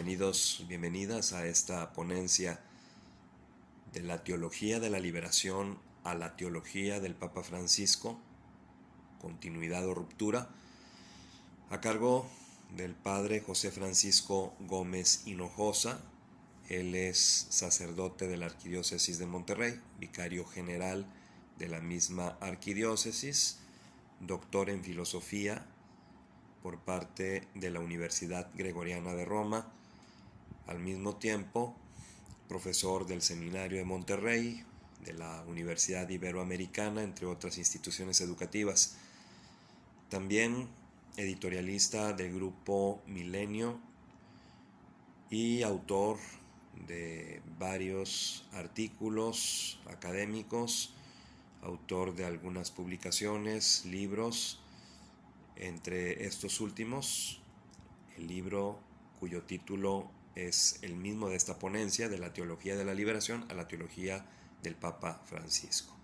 Bienvenidos, bienvenidas a esta ponencia de la teología de la liberación a la teología del Papa Francisco, continuidad o ruptura, a cargo del Padre José Francisco Gómez Hinojosa. Él es sacerdote de la Arquidiócesis de Monterrey, vicario general de la misma arquidiócesis, doctor en filosofía por parte de la Universidad Gregoriana de Roma, al mismo tiempo profesor del Seminario de Monterrey, de la Universidad Iberoamericana, entre otras instituciones educativas. También editorialista del grupo Milenio y autor de varios artículos académicos, autor de algunas publicaciones, libros, entre estos últimos, el libro cuyo título es el mismo de esta ponencia, de la teología de la liberación a la teología del Papa Francisco.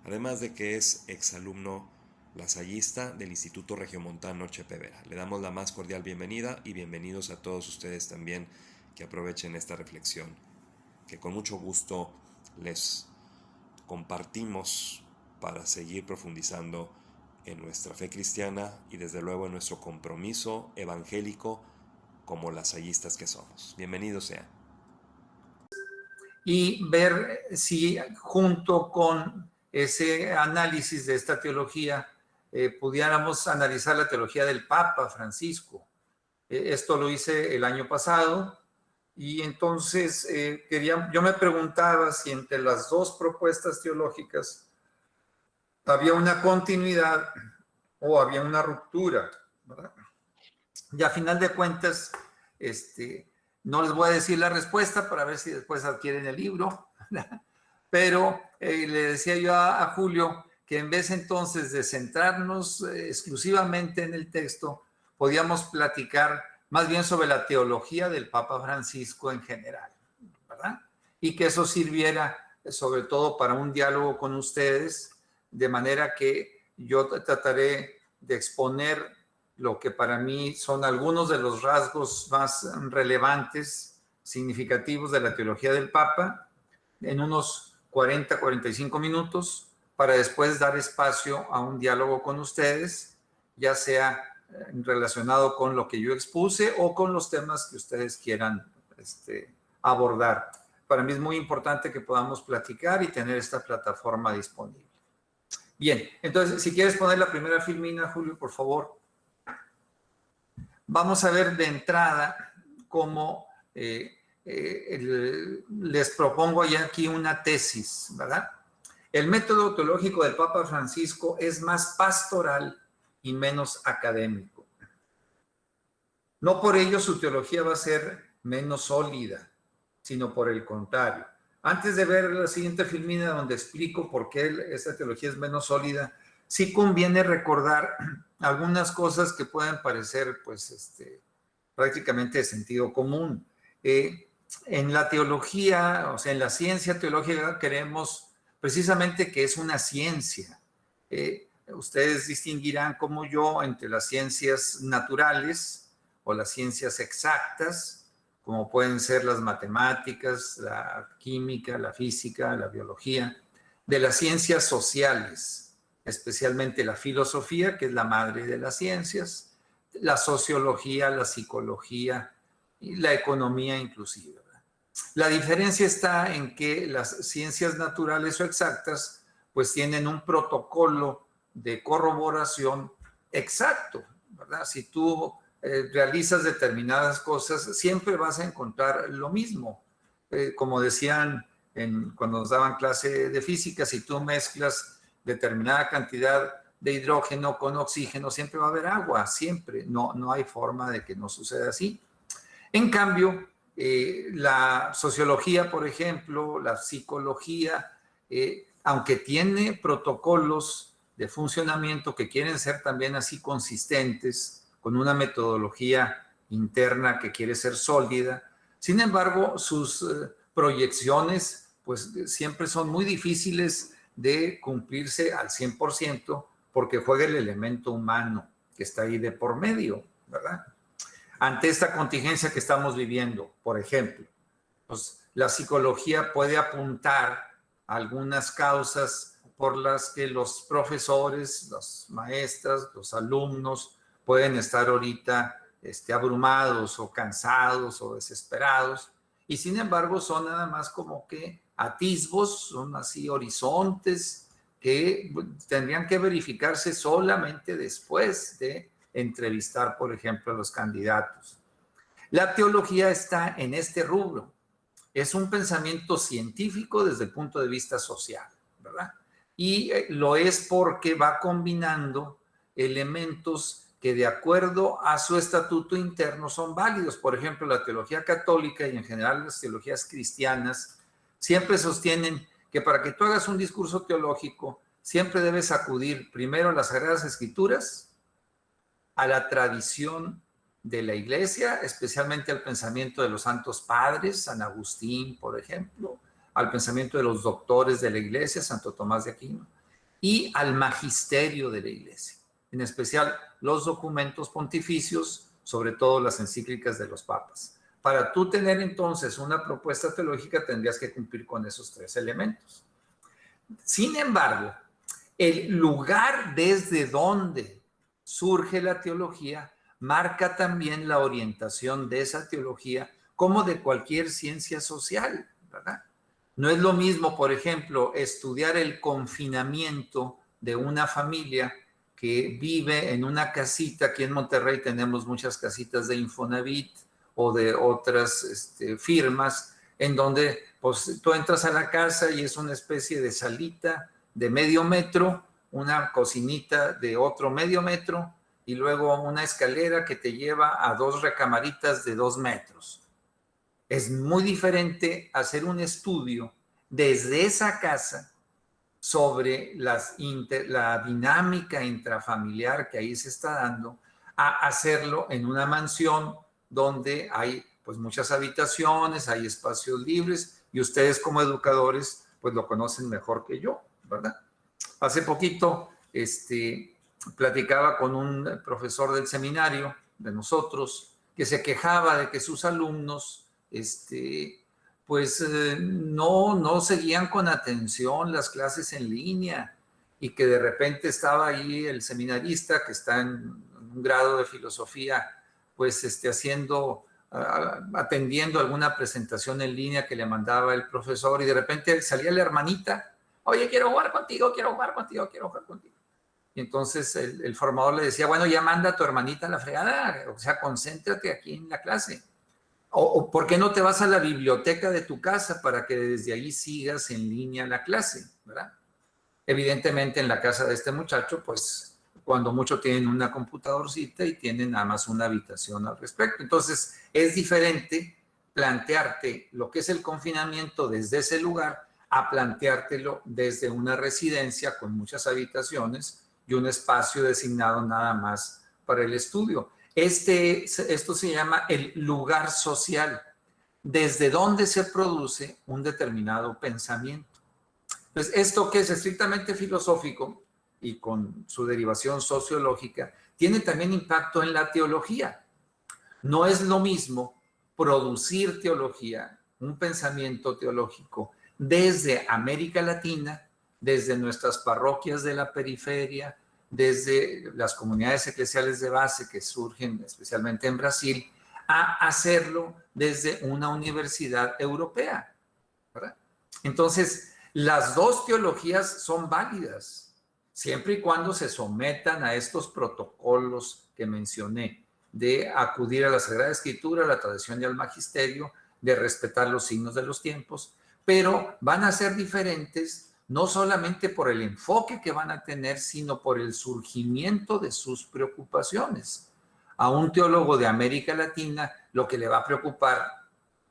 Además de que es exalumno lasallista del Instituto Regiomontano Chepe Vera. Le damos la más cordial bienvenida y bienvenidos a todos ustedes también que aprovechen esta reflexión, que con mucho gusto les compartimos para seguir profundizando en nuestra fe cristiana y desde luego en nuestro compromiso evangélico como lasallistas que somos. Bienvenidos sean. Y ver si junto con ese análisis de esta teología pudiéramos analizar la teología del Papa Francisco. Esto lo hice el año pasado y entonces yo me preguntaba si entre las dos propuestas teológicas había una continuidad o había una ruptura, ¿verdad? Y a final de cuentas, no les voy a decir la respuesta para ver si después adquieren el libro, pero le decía yo a Julio que en vez entonces de centrarnos exclusivamente en el texto, podíamos platicar más bien sobre la teología del Papa Francisco en general, ¿verdad? Y que eso sirviera sobre todo para un diálogo con ustedes, de manera que yo trataré de exponer lo que para mí son algunos de los rasgos más relevantes, significativos de la teología del Papa, en unos 40-45 minutos, para después dar espacio a un diálogo con ustedes, ya sea relacionado con lo que yo expuse o con los temas que ustedes quieran abordar. Para mí es muy importante que podamos platicar y tener esta plataforma disponible. Bien, entonces, si quieres poner la primera filmina, Julio, por favor. Vamos a ver de entrada cómo les propongo ya aquí una tesis, ¿verdad? El método teológico del Papa Francisco es más pastoral y menos académico. No por ello su teología va a ser menos sólida, sino por el contrario. Antes de ver la siguiente filmina donde explico por qué esta teología es menos sólida, sí conviene recordar algunas cosas que pueden parecer pues, prácticamente de sentido común. En la teología, o sea, en la ciencia teológica creemos precisamente que es una ciencia. Ustedes distinguirán como yo entre las ciencias naturales o las ciencias exactas, como pueden ser las matemáticas, la química, la física, la biología, de las ciencias sociales, especialmente la filosofía, que es la madre de las ciencias, la sociología, la psicología y la economía inclusive. La diferencia está en que las ciencias naturales o exactas pues tienen un protocolo de corroboración exacto, ¿verdad? Si tú realizas determinadas cosas, siempre vas a encontrar lo mismo. Como decían cuando nos daban clase de física, si tú mezclas determinada cantidad de hidrógeno con oxígeno, siempre va a haber agua, siempre. No hay forma de que no suceda así. En cambio, la sociología, por ejemplo, la psicología, aunque tiene protocolos de funcionamiento que quieren ser también así consistentes, con una metodología interna que quiere ser sólida, sin embargo, sus proyecciones pues siempre son muy difíciles de cumplirse al 100% porque juega el elemento humano que está ahí de por medio, ¿verdad? ante esta contingencia que estamos viviendo, por ejemplo, pues, la psicología puede apuntar a algunas causas por las que los profesores, las maestras, los alumnos pueden estar ahorita abrumados o cansados o desesperados, y sin embargo son nada más como que atisbos, son así horizontes que tendrían que verificarse solamente después de entrevistar, por ejemplo, a los candidatos. La teología está en este rubro. Es un pensamiento científico desde el punto de vista social, ¿verdad? Y lo es porque va combinando elementos que de acuerdo a su estatuto interno son válidos. Por ejemplo, la teología católica y en general las teologías cristianas siempre sostienen que para que tú hagas un discurso teológico siempre debes acudir primero a las Sagradas Escrituras, a la tradición de la Iglesia, especialmente al pensamiento de los santos padres, San Agustín, por ejemplo, al pensamiento de los doctores de la Iglesia, Santo Tomás de Aquino, y al magisterio de la Iglesia, en especial los documentos pontificios, sobre todo las encíclicas de los papas. Para tú tener entonces una propuesta teológica tendrías que cumplir con esos tres elementos. Sin embargo, el lugar desde donde surge la teología marca también la orientación de esa teología como de cualquier ciencia social, ¿verdad? No es lo mismo, por ejemplo, estudiar el confinamiento de una familia que vive en una casita. Aquí en Monterrey tenemos muchas casitas de Infonavit o de otras firmas en donde pues, tú entras a la casa y es una especie de salita de medio metro, una cocinita de otro medio metro y luego una escalera que te lleva a dos recamaritas de 2 metros. Es muy diferente hacer un estudio desde esa casa sobre la dinámica intrafamiliar que ahí se está dando, a hacerlo en una mansión donde hay pues muchas habitaciones, hay espacios libres y ustedes como educadores pues lo conocen mejor que yo, ¿verdad? Hace poquito platicaba con un profesor del seminario de nosotros que se quejaba de que sus alumnos no seguían con atención las clases en línea y que de repente estaba ahí el seminarista que está en un grado de filosofía, pues atendiendo alguna presentación en línea que le mandaba el profesor y de repente salía la hermanita, oye, quiero jugar contigo. Y entonces el formador le decía, bueno, ya manda a tu hermanita a la fregada, o sea, concéntrate aquí en la clase. O ¿por qué no te vas a la biblioteca de tu casa para que desde ahí sigas en línea la clase, ¿verdad? Evidentemente en la casa de este muchacho, pues cuando mucho tienen una computadorcita y tienen nada más una habitación al respecto. Entonces es diferente plantearte lo que es el confinamiento desde ese lugar a planteártelo desde una residencia con muchas habitaciones y un espacio designado nada más para el estudio. Esto se llama el lugar social, desde donde se produce un determinado pensamiento. Entonces, esto que es estrictamente filosófico y con su derivación sociológica, tiene también impacto en la teología. No es lo mismo producir teología, un pensamiento teológico, desde América Latina, desde nuestras parroquias de la periferia, desde las comunidades eclesiales de base que surgen especialmente en Brasil, a hacerlo desde una universidad europea, ¿verdad? Entonces, las dos teologías son válidas, siempre y cuando se sometan a estos protocolos que mencioné, de acudir a la Sagrada Escritura, a la tradición y al magisterio, de respetar los signos de los tiempos, pero van a ser diferentes no solamente por el enfoque que van a tener, sino por el surgimiento de sus preocupaciones. A un teólogo de América Latina lo que le va a preocupar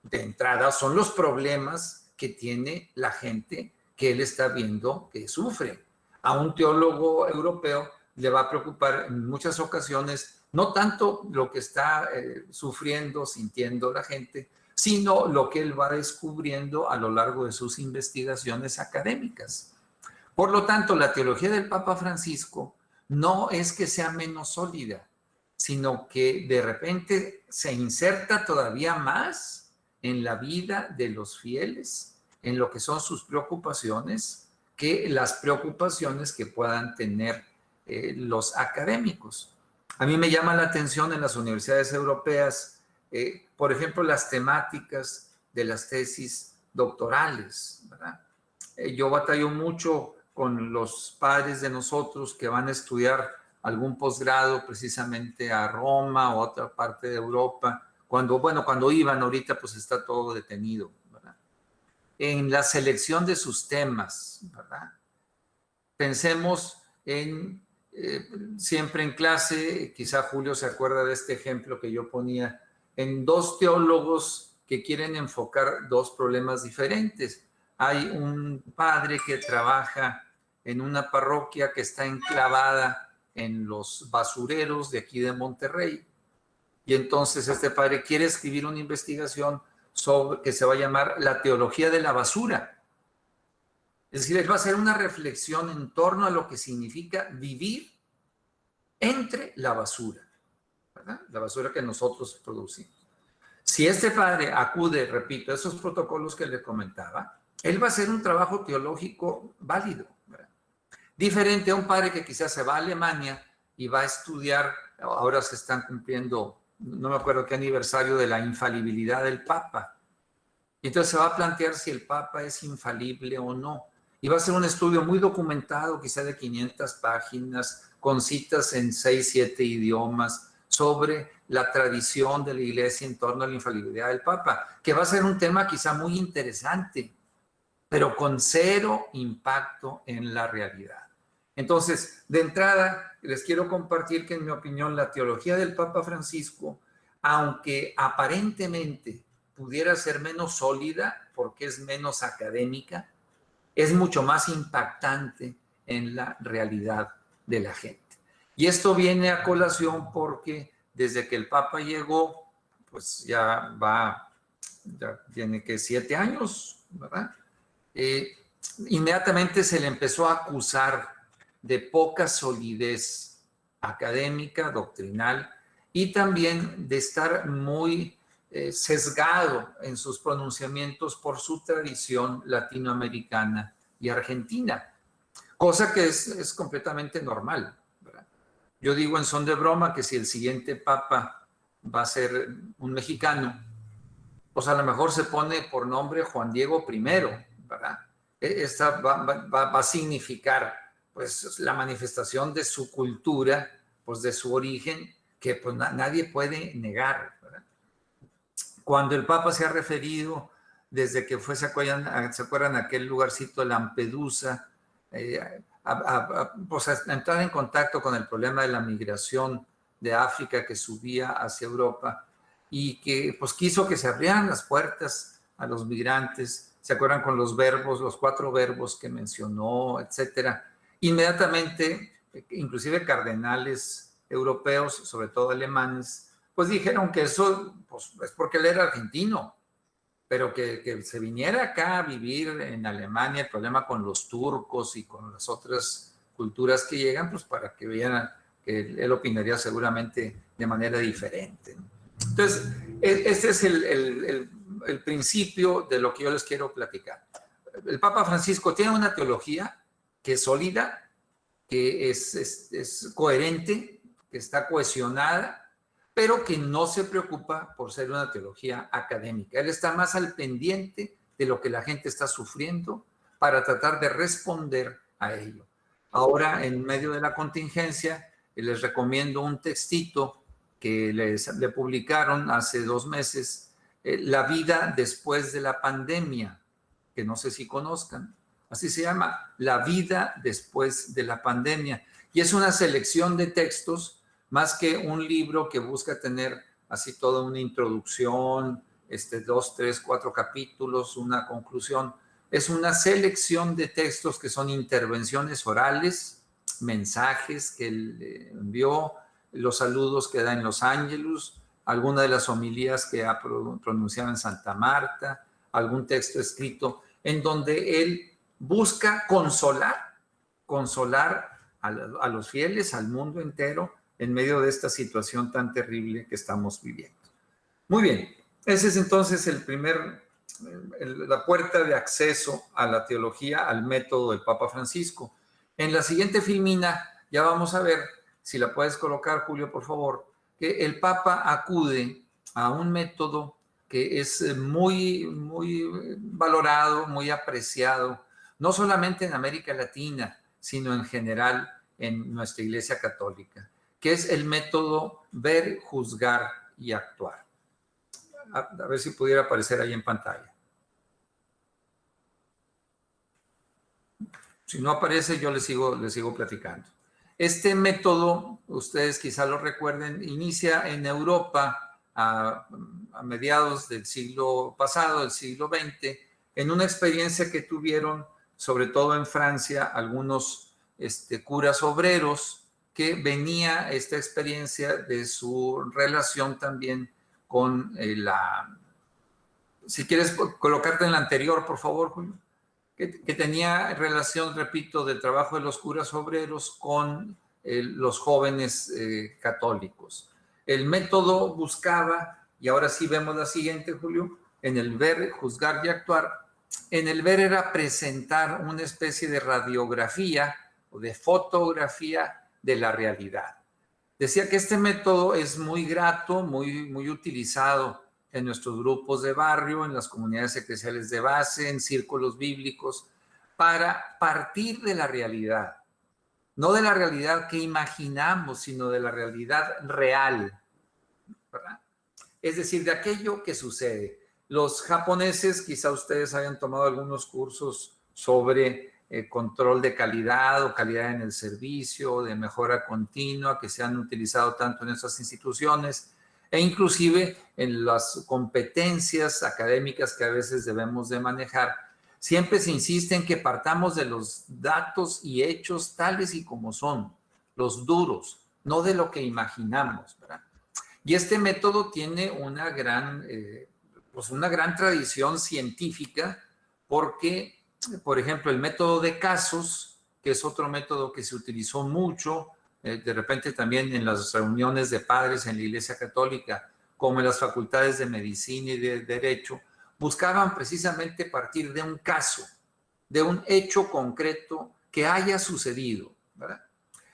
de entrada son los problemas que tiene la gente que él está viendo que sufre. A un teólogo europeo le va a preocupar en muchas ocasiones no tanto lo que está sufriendo, sintiendo la gente, sino lo que él va descubriendo a lo largo de sus investigaciones académicas. Por lo tanto, la teología del Papa Francisco no es que sea menos sólida, sino que de repente se inserta todavía más en la vida de los fieles, en lo que son sus preocupaciones, que las preocupaciones que puedan tener los académicos. A mí me llama la atención en las universidades europeas, por ejemplo, las temáticas de las tesis doctorales, ¿verdad? Yo batallo mucho con los padres de nosotros que van a estudiar algún posgrado precisamente a Roma o a otra parte de Europa, cuando iban, ahorita pues está todo detenido, ¿verdad? En la selección de sus temas, ¿verdad? Pensemos en, siempre en clase, quizá Julio se acuerda de este ejemplo que yo ponía, en dos teólogos que quieren enfocar dos problemas diferentes. Hay un padre que trabaja en una parroquia que está enclavada en los basureros de aquí de Monterrey. Y entonces este padre quiere escribir una investigación que se va a llamar La teología de la basura. Es decir, él va a hacer una reflexión en torno a lo que significa vivir entre la basura, ¿verdad? La basura que nosotros producimos. Si este padre acude, repito, a esos protocolos que le comentaba, él va a hacer un trabajo teológico válido, ¿verdad? Diferente a un padre que quizás se va a Alemania y va a estudiar, ahora se están cumpliendo, no me acuerdo qué aniversario de la infalibilidad del Papa. Y entonces se va a plantear si el Papa es infalible o no. Y va a ser un estudio muy documentado, quizá de 500 páginas, con citas en 6, 7 idiomas, sobre la tradición de la Iglesia en torno a la infalibilidad del Papa, que va a ser un tema quizá muy interesante, pero con cero impacto en la realidad. Entonces, de entrada, les quiero compartir que en mi opinión la teología del Papa Francisco, aunque aparentemente pudiera ser menos sólida porque es menos académica, es mucho más impactante en la realidad de la gente. Y esto viene a colación porque desde que el Papa llegó, pues ya tiene que 7 años, ¿verdad? Inmediatamente se le empezó a acusar de poca solidez académica, doctrinal, y también de estar muy sesgado en sus pronunciamientos por su tradición latinoamericana y argentina, cosa que es completamente normal, ¿verdad? Yo digo en son de broma que si el siguiente papa va a ser un mexicano, pues a lo mejor se pone por nombre Juan Diego I, ¿verdad? Esta va a significar pues la manifestación de su cultura, pues de su origen, que pues nadie puede negar, ¿verdad? Cuando el Papa se ha referido, desde que fue, ¿se acuerdan aquel lugarcito Lampedusa? Pues a entrar en contacto con el problema de la migración de África que subía hacia Europa y que pues quiso que se abrieran las puertas a los migrantes. ¿Se acuerdan con los verbos, los 4 verbos que mencionó, etcétera? Inmediatamente, inclusive cardenales europeos, sobre todo alemanes, pues dijeron que eso pues, es porque él era argentino, pero que se viniera acá a vivir en Alemania, el problema con los turcos y con las otras culturas que llegan, pues para que vieran que él opinaría seguramente de manera diferente, ¿no? Entonces, este es el principio de lo que yo les quiero platicar. El Papa Francisco tiene una teología que es sólida, que es coherente, que está cohesionada, pero que no se preocupa por ser una teología académica. Él está más al pendiente de lo que la gente está sufriendo para tratar de responder a ello. Ahora, en medio de la contingencia, les recomiendo un textito que le publicaron hace 2 meses, La vida después de la pandemia, que no sé si conozcan. Así se llama, La vida después de la pandemia. Y es una selección de textos más que un libro que busca tener así toda una introducción, 2, 3, 4 capítulos, una conclusión. Es una selección de textos que son intervenciones orales, mensajes que él envió, los saludos que da en Los Ángelus, alguna de las homilías que ha pronunciado en Santa Marta, algún texto escrito en donde él busca consolar a los fieles, al mundo entero, en medio de esta situación tan terrible que estamos viviendo. Muy bien, ese es entonces la puerta de acceso a la teología, al método del Papa Francisco. En la siguiente filmina ya vamos a ver, si la puedes colocar, Julio, por favor, que el Papa acude a un método que es muy, muy valorado, muy apreciado, no solamente en América Latina, sino en general en nuestra Iglesia Católica, que es el método ver, juzgar y actuar. A ver si pudiera aparecer ahí en pantalla. Si no aparece, yo les sigo platicando. Este método, ustedes quizá lo recuerden, inicia en Europa a mediados del siglo pasado, del siglo XX, en una experiencia que tuvieron, sobre todo en Francia, algunos curas obreros, que venía esta experiencia de su relación también con si quieres colocarte en la anterior, por favor, Julio, que tenía relación, repito, del trabajo de los curas obreros con los jóvenes católicos. El método buscaba, y ahora sí vemos la siguiente, Julio, en el ver, juzgar y actuar. En el ver era presentar una especie de radiografía o de fotografía de la realidad. Decía que este método es muy grato, muy, muy utilizado en nuestros grupos de barrio, en las comunidades eclesiales de base, en círculos bíblicos, para partir de la realidad. No de la realidad que imaginamos, sino de la realidad real, ¿verdad? Es decir, de aquello que sucede. Los japoneses, quizá ustedes hayan tomado algunos cursos sobre control de calidad o calidad en el servicio, de mejora continua, que se han utilizado tanto en esas instituciones, e inclusive en las competencias académicas que a veces debemos de manejar. Siempre se insiste en que partamos de los datos y hechos tales y como son, los duros, no de lo que imaginamos, ¿verdad? Y este método tiene una gran tradición científica porque, por ejemplo, el método de casos, que es otro método que se utilizó mucho, de repente también en las reuniones de padres en la Iglesia Católica, como en las facultades de medicina y de derecho, buscaban precisamente partir de un caso, de un hecho concreto que haya sucedido, ¿verdad?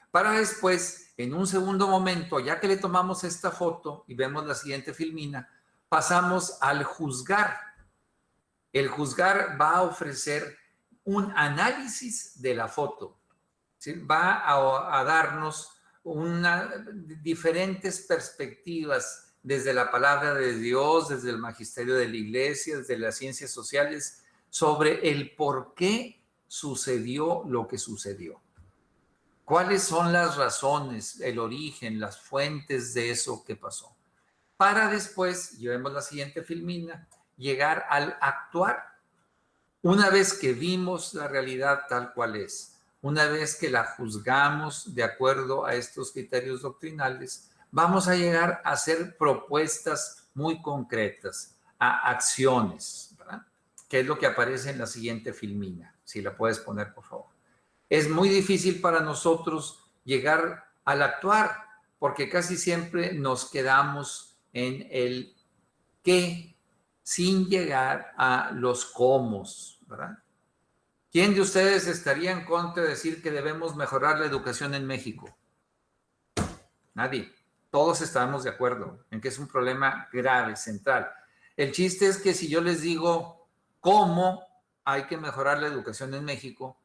Para después, en un segundo momento, ya que le tomamos esta foto y vemos la siguiente filmina, pasamos al juzgar. El juzgar va a ofrecer un análisis de la foto, ¿sí? Va a darnos diferentes perspectivas desde la palabra de Dios, desde el magisterio de la Iglesia, desde las ciencias sociales, sobre el por qué sucedió lo que sucedió. ¿Cuáles son las razones, el origen, las fuentes de eso que pasó? Para después, llevemos la siguiente filmina, llegar al actuar. Una vez que vimos la realidad tal cual es, una vez que la juzgamos de acuerdo a estos criterios doctrinales, vamos a llegar a hacer propuestas muy concretas, a acciones, ¿verdad? Que es lo que aparece en la siguiente filmina. Si la puedes poner, por favor. Es muy difícil para nosotros llegar al actuar, porque casi siempre nos quedamos en el qué, sin llegar a los cómo, ¿verdad? ¿Quién de ustedes estaría en contra de decir que debemos mejorar la educación en México? Nadie. Todos estamos de acuerdo en que es un problema grave, central. El chiste es que si yo les digo cómo hay que mejorar la educación en México,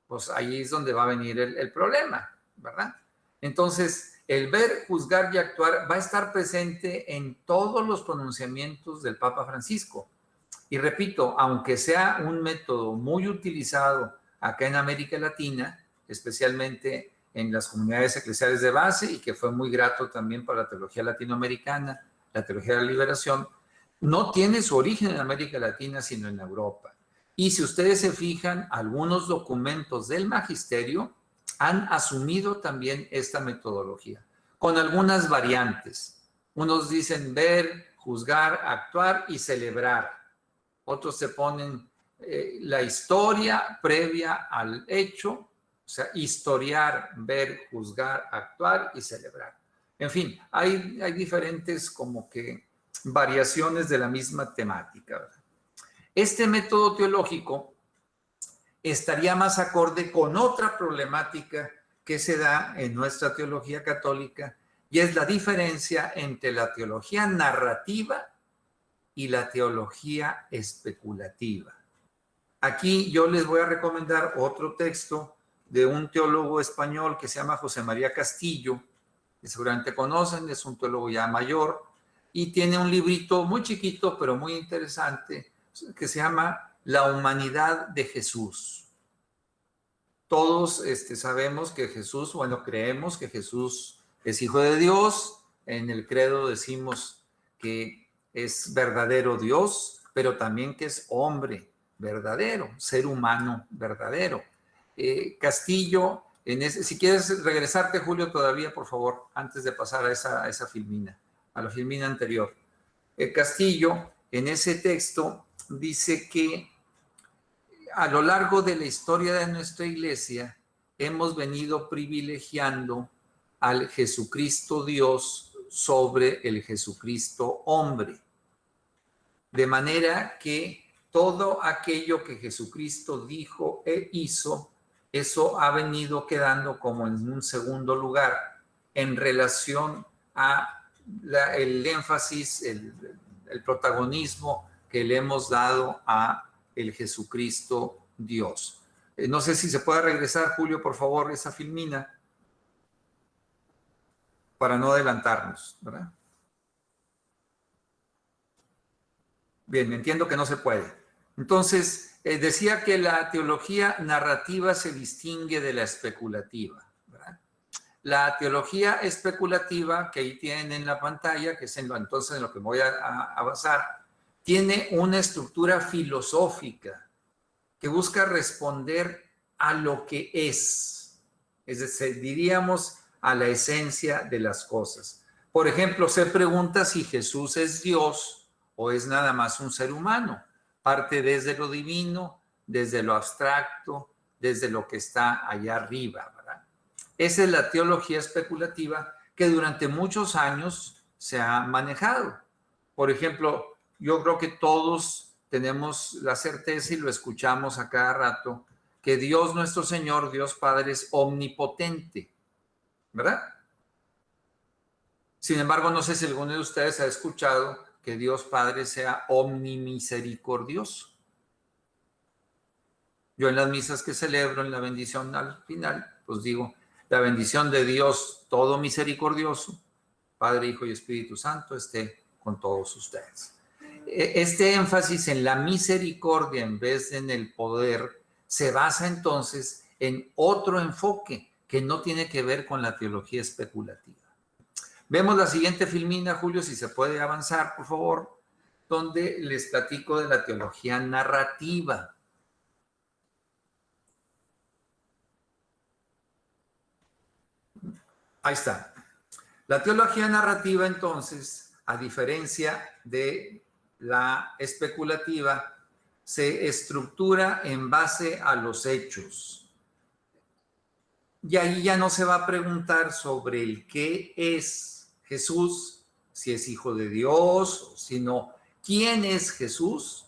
pues ahí es donde va a venir el problema, ¿verdad? Entonces, el ver, juzgar y actuar va a estar presente en todos los pronunciamientos del Papa Francisco. Y repito, aunque sea un método muy utilizado acá en América Latina, especialmente en las comunidades eclesiales de base, y que fue muy grato también para la teología latinoamericana, la teología de la liberación, no tiene su origen en América Latina, sino en Europa. Y si ustedes se fijan, algunos documentos del magisterio han asumido también esta metodología, con algunas variantes. Unos dicen ver, juzgar, actuar y celebrar. Otros se ponen la historia previa al hecho, o sea, historiar, ver, juzgar, actuar y celebrar. En fin, hay diferentes como que variaciones de la misma temática, ¿verdad? Este método teológico estaría más acorde con otra problemática que se da en nuestra teología católica, y es la diferencia entre la teología narrativa y la teología especulativa. Aquí yo les voy a recomendar otro texto de un teólogo español que se llama José María Castillo, que seguramente conocen, es un teólogo ya mayor, y tiene un librito muy chiquito, pero muy interesante, que se llama La humanidad de Jesús. Todos sabemos que Jesús, bueno, creemos que Jesús es hijo de Dios. En el credo decimos que es verdadero Dios, pero también que es hombre verdadero, ser humano verdadero. Castillo, si quieres regresarte, Julio, todavía, por favor, antes de pasar a esa filmina, a la filmina anterior. Castillo, en ese texto, dice que a lo largo de la historia de nuestra iglesia hemos venido privilegiando al Jesucristo Dios sobre el Jesucristo hombre. De manera que todo aquello que Jesucristo dijo e hizo, eso ha venido quedando como en un segundo lugar en relación a el énfasis, el protagonismo que le hemos dado a el Jesucristo Dios. No sé si se puede regresar, Julio, por favor, esa filmina, para no adelantarnos, ¿verdad? Bien, entiendo que no se puede. Entonces, decía que la teología narrativa se distingue de la especulativa, ¿verdad? La teología especulativa, que ahí tienen en la pantalla, que es entonces en lo que voy a basar, tiene una estructura filosófica que busca responder a lo que es decir, diríamos a la esencia de las cosas. Por ejemplo, se pregunta si Jesús es Dios o es nada más un ser humano. Parte desde lo divino, desde lo abstracto, desde lo que está allá arriba, ¿verdad? Esa es la teología especulativa que durante muchos años se ha manejado. Por ejemplo, yo creo que todos tenemos la certeza y lo escuchamos a cada rato, que Dios nuestro Señor, Dios Padre, es omnipotente, ¿verdad? Sin embargo, no sé si alguno de ustedes ha escuchado que Dios Padre sea omnimisericordioso. Yo en las misas que celebro, en la bendición al final, pues digo, la bendición de Dios todo misericordioso, Padre, Hijo y Espíritu Santo, esté con todos ustedes. Este énfasis en la misericordia en vez de en el poder se basa entonces en otro enfoque que no tiene que ver con la teología especulativa. Vemos la siguiente filmina, Julio, si se puede avanzar, por favor, donde les platico de la teología narrativa. Ahí está. La teología narrativa, entonces, a diferencia de la especulativa, se estructura en base a los hechos. Y ahí ya no se va a preguntar sobre el qué es Jesús, si es hijo de Dios, sino quién es Jesús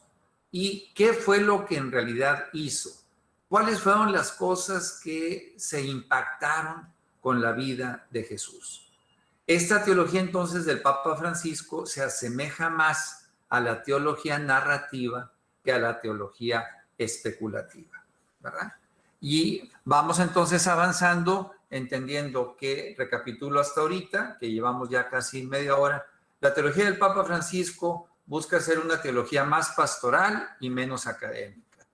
y qué fue lo que en realidad hizo. ¿Cuáles fueron las cosas que se impactaron con la vida de Jesús? Esta teología entonces del Papa Francisco se asemeja más a la teología narrativa que a la teología especulativa, ¿verdad? Y vamos entonces avanzando, entendiendo que, recapitulo hasta ahorita, que llevamos ya casi media hora, la teología del Papa Francisco busca ser una teología más pastoral y menos académica.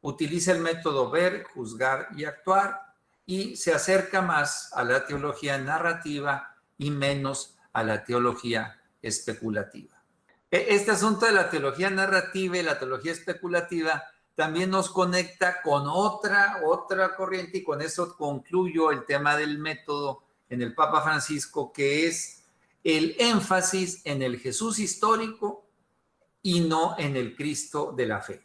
Utiliza el método ver, juzgar y actuar y se acerca más a la teología narrativa y menos a la teología especulativa. Este asunto de la teología narrativa y la teología especulativa también nos conecta con otra corriente, y con eso concluyo el tema del método en el Papa Francisco, que es el énfasis en el Jesús histórico y no en el Cristo de la fe.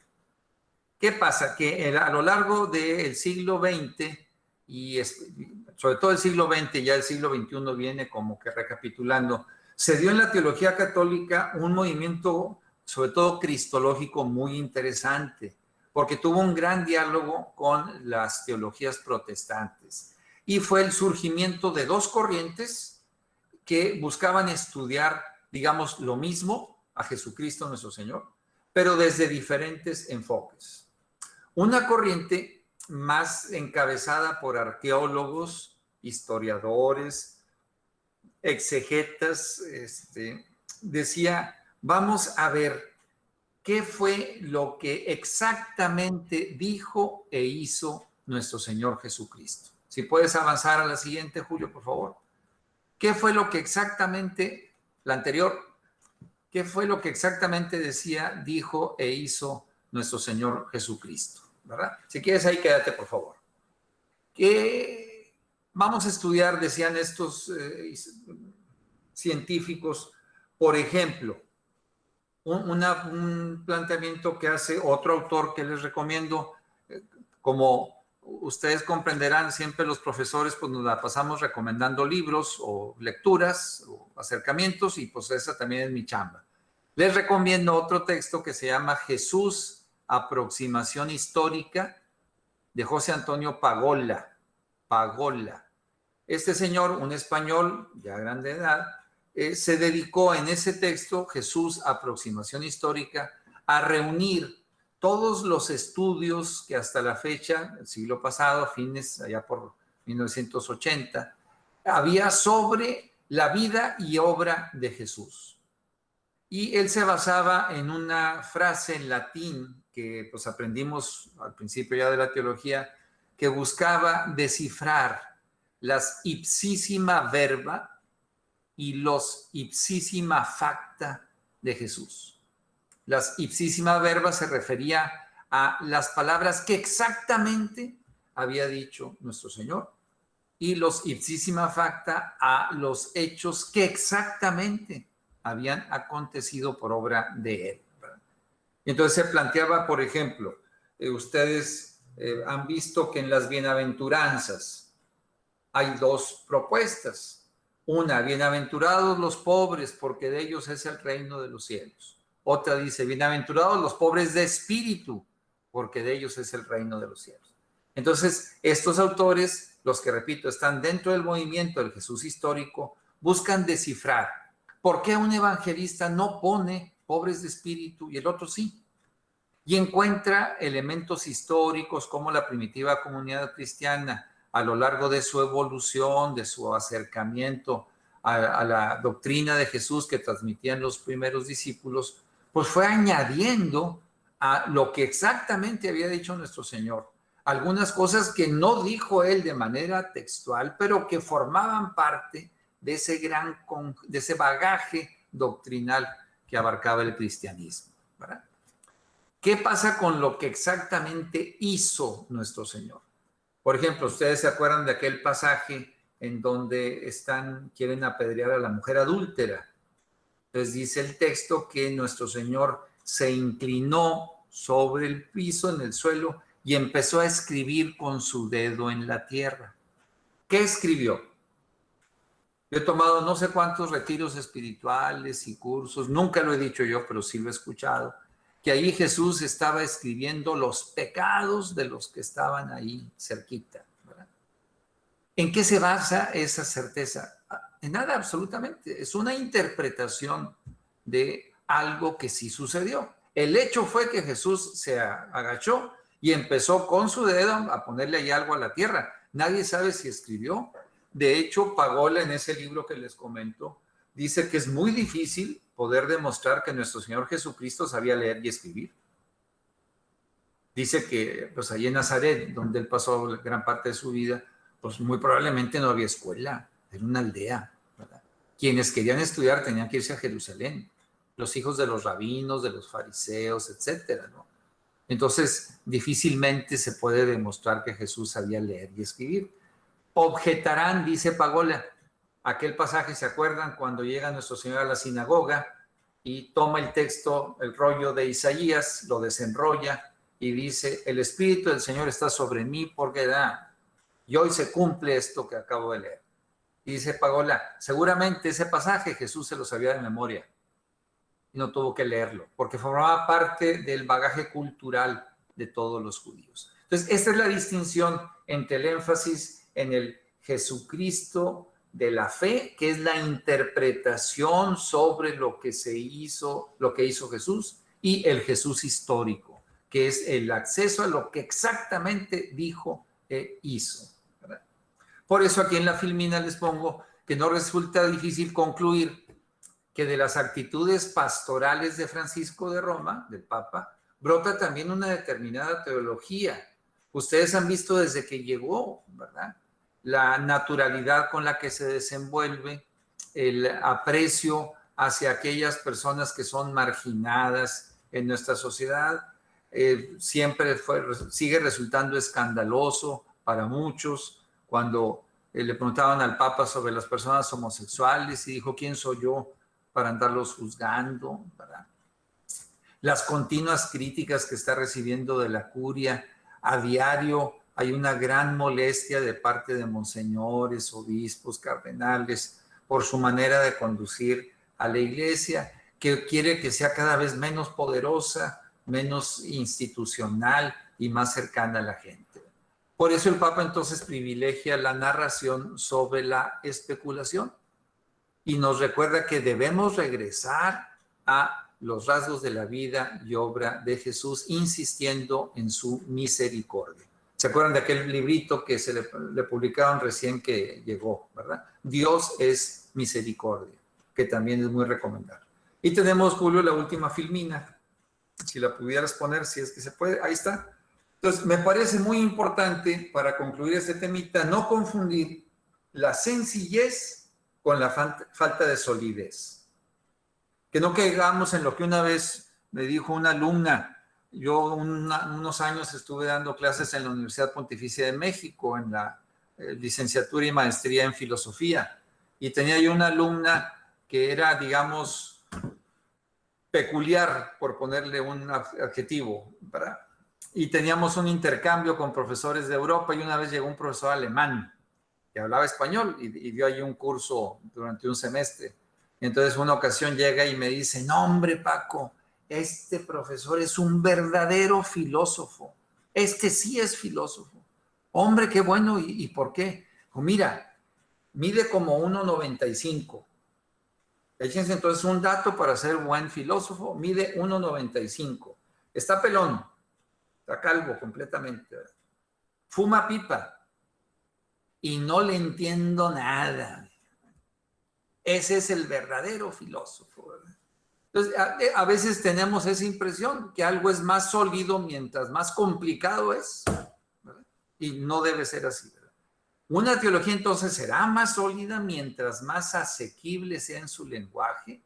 ¿Qué pasa? Que a lo largo del siglo XX y sobre todo el siglo XX, ya el siglo XXI viene como que recapitulando, se dio en la teología católica un movimiento, sobre todo cristológico, muy interesante, porque tuvo un gran diálogo con las teologías protestantes. Y fue el surgimiento de dos corrientes que buscaban estudiar, digamos, lo mismo a Jesucristo nuestro Señor, pero desde diferentes enfoques. Una corriente más encabezada por arqueólogos, historiadores, exegetas, decía, vamos a ver qué fue lo que exactamente dijo e hizo nuestro Señor Jesucristo. Si puedes avanzar a la siguiente, Julio, por favor. ¿Qué fue lo que exactamente, la anterior, qué fue lo que exactamente decía, dijo e hizo nuestro Señor Jesucristo? ¿Verdad? Si quieres ahí quédate, por favor. ¿Qué vamos a estudiar, decían estos científicos, por ejemplo, un planteamiento que hace otro autor que les recomiendo, como ustedes comprenderán, siempre los profesores pues nos la pasamos recomendando libros o lecturas o acercamientos, y pues esa también es mi chamba. Les recomiendo otro texto que se llama Jesús, aproximación histórica, de José Antonio Pagola. Este señor, un español ya grande de edad, se dedicó en ese texto, Jesús, aproximación histórica, a reunir todos los estudios que hasta la fecha, el siglo pasado, fines allá por 1980, había sobre la vida y obra de Jesús. Y él se basaba en una frase en latín que pues aprendimos al principio ya de la teología, que buscaba descifrar las ipsísima verba y los ipsísima facta de Jesús. Las ipsísima verba se refería a las palabras que exactamente había dicho nuestro Señor, y los ipsísima facta a los hechos que exactamente habían acontecido por obra de él. Entonces se planteaba, por ejemplo, ustedes han visto que en las bienaventuranzas hay dos propuestas. Una, bienaventurados los pobres, porque de ellos es el reino de los cielos. Otra dice, bienaventurados los pobres de espíritu, porque de ellos es el reino de los cielos. Entonces, estos autores, los que repito, están dentro del movimiento del Jesús histórico, buscan descifrar por qué un evangelista no pone pobres de espíritu y el otro sí. Y encuentra elementos históricos como la primitiva comunidad cristiana, a lo largo de su evolución, de su acercamiento a la doctrina de Jesús que transmitían los primeros discípulos, pues fue añadiendo a lo que exactamente había dicho nuestro Señor. Algunas cosas que no dijo él de manera textual, pero que formaban parte de ese bagaje doctrinal que abarcaba el cristianismo, ¿verdad? ¿Qué pasa con lo que exactamente hizo nuestro Señor? Por ejemplo, ustedes se acuerdan de aquel pasaje en donde quieren apedrear a la mujer adúltera. Entonces dice el texto que nuestro Señor se inclinó sobre el piso, en el suelo, y empezó a escribir con su dedo en la tierra. ¿Qué escribió? Yo he tomado no sé cuántos retiros espirituales y cursos, nunca lo he dicho yo, pero sí lo he escuchado, que ahí Jesús estaba escribiendo los pecados de los que estaban ahí cerquita, ¿verdad? ¿En qué se basa esa certeza? En nada, absolutamente. Es una interpretación de algo que sí sucedió. El hecho fue que Jesús se agachó y empezó con su dedo a ponerle ahí algo a la tierra. Nadie sabe si escribió. De hecho, Pagola, en ese libro que les comento, dice que es muy difícil poder demostrar que nuestro Señor Jesucristo sabía leer y escribir. Dice que pues allí en Nazaret, donde él pasó gran parte de su vida, pues muy probablemente no había escuela, era una aldea, ¿verdad? Quienes querían estudiar tenían que irse a Jerusalén, los hijos de los rabinos, de los fariseos, etcétera, ¿no? Entonces, difícilmente se puede demostrar que Jesús sabía leer y escribir. Objetarán, dice Pagola, aquel pasaje, ¿se acuerdan? Cuando llega nuestro Señor a la sinagoga y toma el texto, el rollo de Isaías, lo desenrolla y dice, el Espíritu del Señor está sobre mí porque Y hoy se cumple esto que acabo de leer. Y dice Pagola, seguramente ese pasaje Jesús se lo sabía de memoria y no tuvo que leerlo, porque formaba parte del bagaje cultural de todos los judíos. Entonces, esta es la distinción entre el énfasis en el Jesucristo de la fe, que es la interpretación sobre lo que se hizo, lo que hizo Jesús, y el Jesús histórico, que es el acceso a lo que exactamente dijo e hizo, ¿verdad? Por eso aquí en la filmina les pongo que no resulta difícil concluir que de las actitudes pastorales de Francisco de Roma, del Papa, brota también una determinada teología. Ustedes han visto desde que llegó, ¿verdad?, la naturalidad con la que se desenvuelve, el aprecio hacia aquellas personas que son marginadas en nuestra sociedad, sigue resultando escandaloso para muchos cuando le preguntaban al Papa sobre las personas homosexuales y dijo, ¿quién soy yo para andarlos juzgando, ¿verdad? Las continuas críticas que está recibiendo de la curia a diario. Hay una gran molestia de parte de monseñores, obispos, cardenales, por su manera de conducir a la iglesia, que quiere que sea cada vez menos poderosa, menos institucional y más cercana a la gente. Por eso el Papa entonces privilegia la narración sobre la especulación y nos recuerda que debemos regresar a los rasgos de la vida y obra de Jesús, insistiendo en su misericordia. ¿Se acuerdan de aquel librito que se le publicaron recién que llegó, verdad? Dios es misericordia, que también es muy recomendable. Y tenemos, Julio, la última filmina. Si la pudieras poner, si es que se puede, ahí está. Entonces, me parece muy importante, para concluir este temita, no confundir la sencillez con la falta de solidez. Que no caigamos en lo que una vez me dijo una alumna. Yo unos años estuve dando clases en la Universidad Pontificia de México, en la licenciatura y maestría en filosofía. Y tenía yo una alumna que era, digamos, peculiar, por ponerle un adjetivo, ¿verdad? Y teníamos un intercambio con profesores de Europa y una vez llegó un profesor alemán que hablaba español y dio allí un curso durante un semestre. Entonces una ocasión llega y me dice, no hombre Paco, este profesor es un verdadero filósofo, este sí es filósofo. Hombre, qué bueno, ¿y por qué? Pues mira, mide como 1,95. Échense entonces un dato para ser buen filósofo, mide 1,95. Está pelón, está calvo completamente. Fuma pipa y no le entiendo nada. Ese es el verdadero filósofo, ¿verdad? Entonces, a veces tenemos esa impresión que algo es más sólido mientras más complicado es, ¿verdad? Y no debe ser así, ¿verdad? Una teología entonces será más sólida mientras más asequible sea en su lenguaje